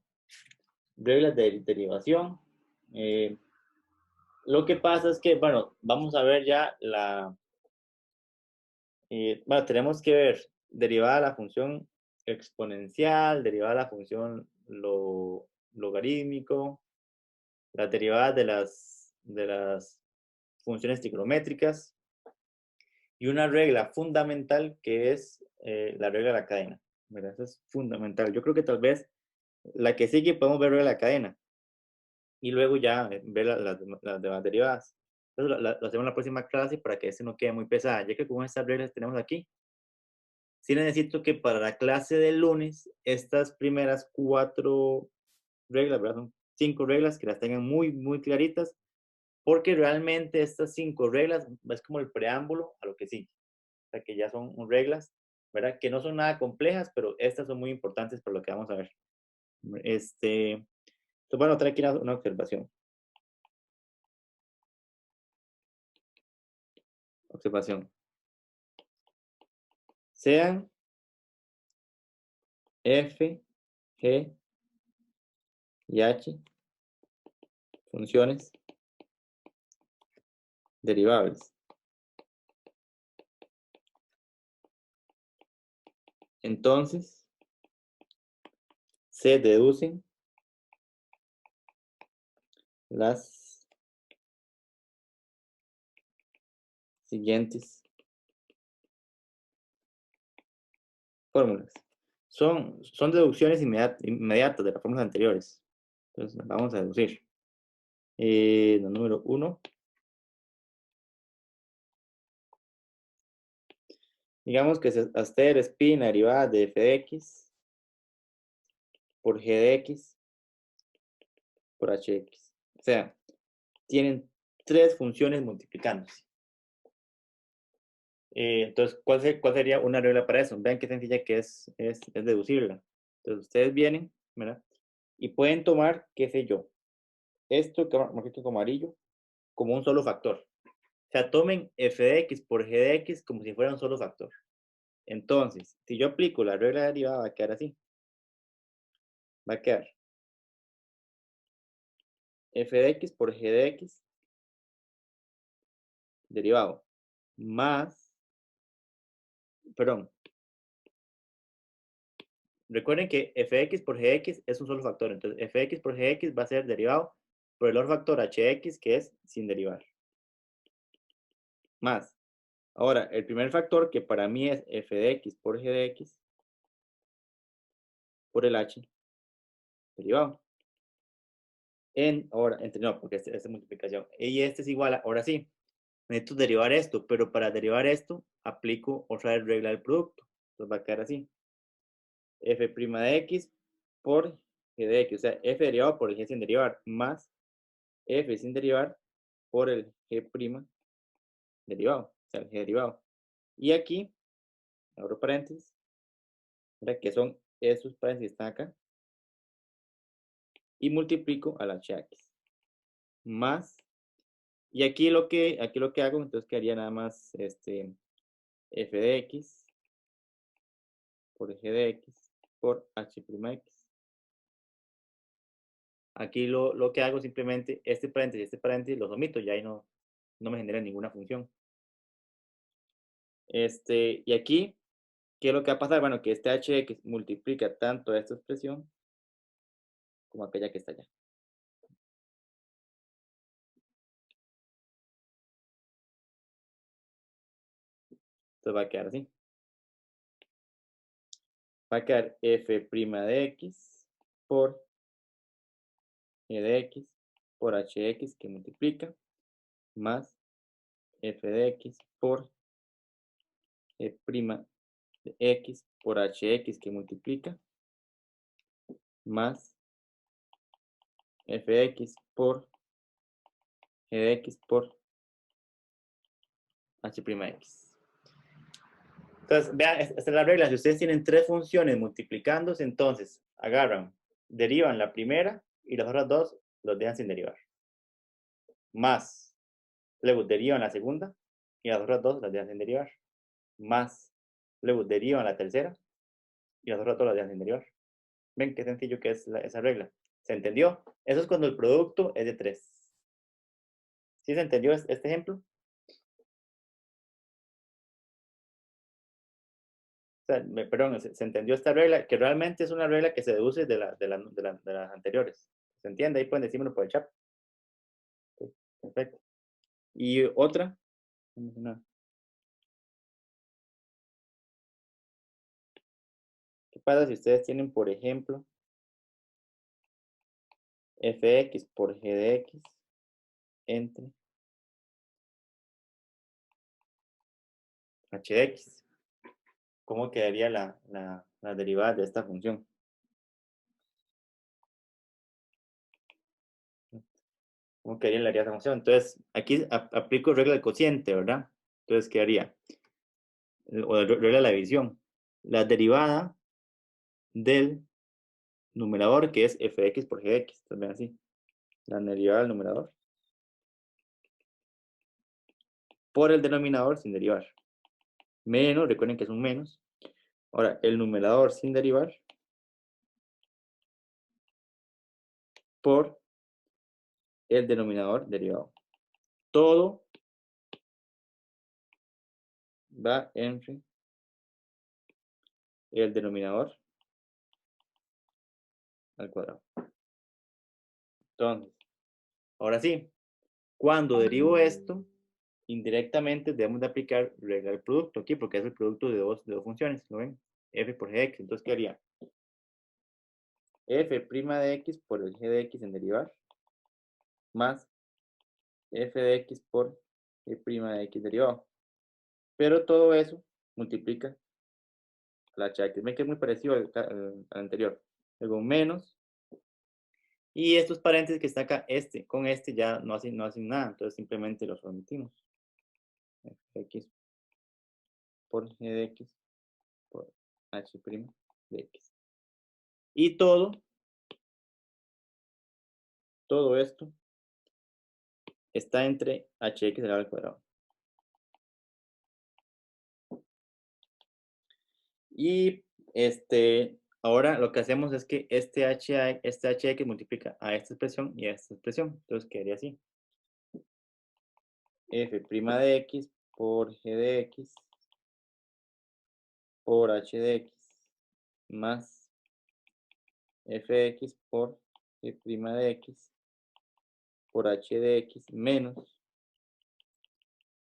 S1: reglas de derivación. Lo que pasa es que, bueno, vamos a ver ya bueno, tenemos que ver derivada de la función exponencial, derivada de la función logarítmico, las derivadas de las funciones trigonométricas y una regla fundamental que es la regla de la cadena. ¿Verdad? Eso es fundamental. Yo creo que tal vez la que sigue podemos ver regla de la cadena y luego ya ver las demás derivadas. Entonces lo hacemos en la próxima clase para que no quede muy pesada, ya que con estas reglas que tenemos aquí, sí necesito que para la clase del lunes, estas primeras 4 reglas, ¿verdad? Son 5 reglas que las tengan muy, muy claritas, porque realmente estas 5 reglas es como el preámbulo a lo que sigue. O sea, que ya son reglas, ¿verdad? Que no son nada complejas, pero estas son muy importantes para lo que vamos a ver. Entonces, bueno, trae aquí una observación. Observación. Sean f, g y h funciones derivables. Entonces, se deducen las siguientes fórmulas. Son deducciones inmediatas de las fórmulas anteriores. Entonces, las vamos a deducir. La número 1. Digamos que Aster es pi la derivada de f de x por g de x por hx. O sea, tienen 3 funciones multiplicándose. Entonces, ¿cuál sería una regla para eso? Vean qué sencilla que es deducirla. Entonces, ustedes vienen, ¿verdad? Y pueden tomar, qué sé yo, esto que marqué como amarillo, como un solo factor. O sea, tomen f de x por g de x como si fuera un solo factor. Entonces, si yo aplico la regla de derivada, va a quedar así. Va a quedar f de x por g de x derivado más, perdón, recuerden que f de x por g de x es un solo factor, entonces f de x por g de x va a ser derivado por el otro factor hx, que es sin derivar. Más, ahora, el primer factor, que para mí es f de x por g de x, por el h, derivado. Ahora, no, porque esta es multiplicación. Y este es igual, ahora sí, necesito derivar esto, pero para derivar esto, aplico otra vez regla del producto. Entonces va a quedar así. F' de x por g de x, o sea, f derivado por el g sin derivar, más f sin derivar por el g' derivado, o sea, el g derivado. Y aquí, abro paréntesis, ¿verdad? Que son esos paréntesis que están acá, y multiplico al hx, más, y aquí lo que hago, entonces quedaría nada más f de x por g de x por h'x. Aquí lo que hago simplemente, este paréntesis los omito, ya ahí no me genera ninguna función. Y aquí, ¿qué es lo que va a pasar? Bueno, que este hx multiplica tanto esta expresión como aquella que está allá. Entonces va a quedar así. Va a quedar f' de x por g de x por h de x que multiplica más f de x por g' de x por hx que multiplica más fx por g de x por h'x. Entonces, vean, esta es la regla. Si ustedes tienen tres funciones multiplicándose, entonces agarran, derivan la primera y las otras dos los dejan sin derivar. Más, luego derivan la segunda y las otras dos las dejan sin derivar. Más, luego derivan la tercera y las otras dos las dejan sin derivar. Ven qué sencillo que es esa regla. ¿Se entendió? Eso es cuando el producto es de 3. ¿Sí se entendió este ejemplo? O sea, perdón, ¿se entendió esta regla? Que realmente es una regla que se deduce de las anteriores. ¿Se entiende? Ahí pueden decírmelo por el chat. Sí, perfecto. Y otra. ¿Qué pasa si ustedes tienen, por ejemplo, fx por g de x entre h de x? ¿Cómo quedaría la derivada de esta función? ¿Cómo quedaría la derivada de esta función? Entonces, aquí aplico regla del cociente, ¿verdad? Entonces, quedaría, o regla de la división, la derivada del numerador, que es fx por gx. Entonces, ven así, la derivada del numerador por el denominador sin derivar. Menos, recuerden que es un menos. Ahora, el numerador sin derivar por el denominador derivado. Todo va entre el denominador al cuadrado. Entonces, ahora sí, cuando derivo esto, indirectamente debemos de aplicar regla del producto aquí, porque es el producto de dos funciones, ¿lo ven? F por gx. Entonces, ¿qué haría? F' de x por el g de x en derivar, más f de x por g' de x derivado. Pero todo eso multiplica la h. Ven que es muy parecido al anterior. Luego menos. Y estos paréntesis que está acá, con este ya no hacen nada. Entonces simplemente los omitimos. X por g de x por h' de x. Y todo esto está entre hx elevado al cuadrado. Y ahora lo que hacemos es que este hx multiplica a esta expresión y a esta expresión. Entonces quedaría así. F' de x por g de x por h de x más fx por g' de x por h de x menos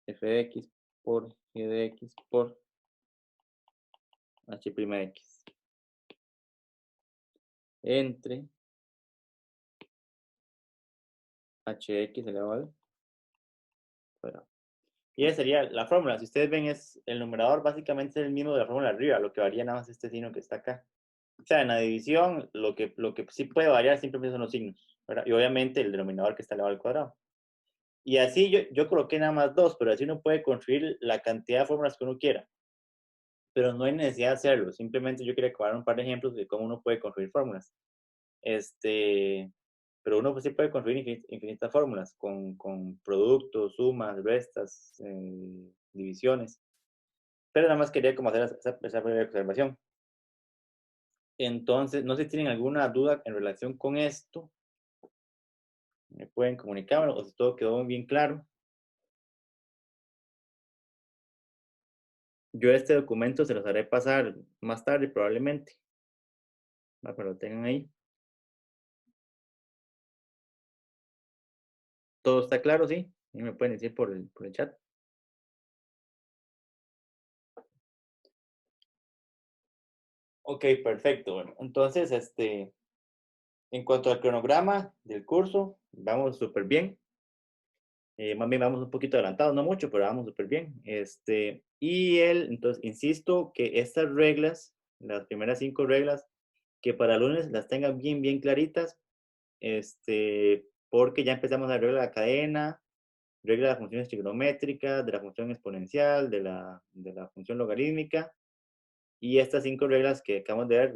S1: fx por g de x por h' de x entre hx elevado al cuadrado. Y esa sería la fórmula. Si ustedes ven, el numerador básicamente es el mismo de la fórmula de arriba, lo que varía nada más este signo que está acá. O sea, en la división, lo que sí puede variar simplemente son los signos, ¿verdad? Y obviamente el denominador que está elevado al cuadrado. Y así yo coloqué nada más 2, pero así uno puede construir la cantidad de fórmulas que uno quiera. Pero no hay necesidad de hacerlo. Simplemente yo quería acabar un par de ejemplos de cómo uno puede construir fórmulas. Pero uno pues, sí puede construir infinitas fórmulas con productos, sumas, restas, divisiones. Pero nada más quería como hacer esa breve observación. Entonces, no sé si tienen alguna duda en relación con esto. Me pueden comunicar o si todo quedó bien claro. Yo este documento se los haré pasar más tarde probablemente. Para que lo tengan ahí. ¿Todo está claro? Sí. Y me pueden decir por el chat. Ok, perfecto. Bueno, entonces, en cuanto al cronograma del curso, vamos súper bien. Más bien vamos un poquito adelantados, no mucho, pero vamos súper bien. Entonces, insisto que estas reglas, las primeras 5 reglas, que para el lunes las tengan bien, bien claritas, porque ya empezamos la regla de la cadena, regla de las funciones trigonométricas, de la función exponencial, de la función logarítmica, y estas 5 reglas que acabamos de ver,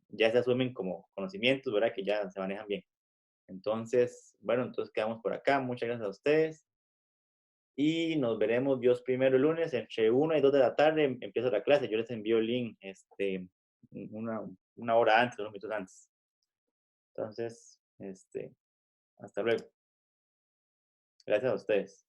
S1: ya se asumen como conocimientos, ¿verdad? Que ya se manejan bien. Entonces, bueno, entonces quedamos por acá. Muchas gracias a ustedes. Y nos veremos Dios primero el lunes entre 1 y 2 de la tarde. Empieza la clase. Yo les envío el link una hora antes, unos minutos antes. Entonces, hasta luego. Gracias a ustedes.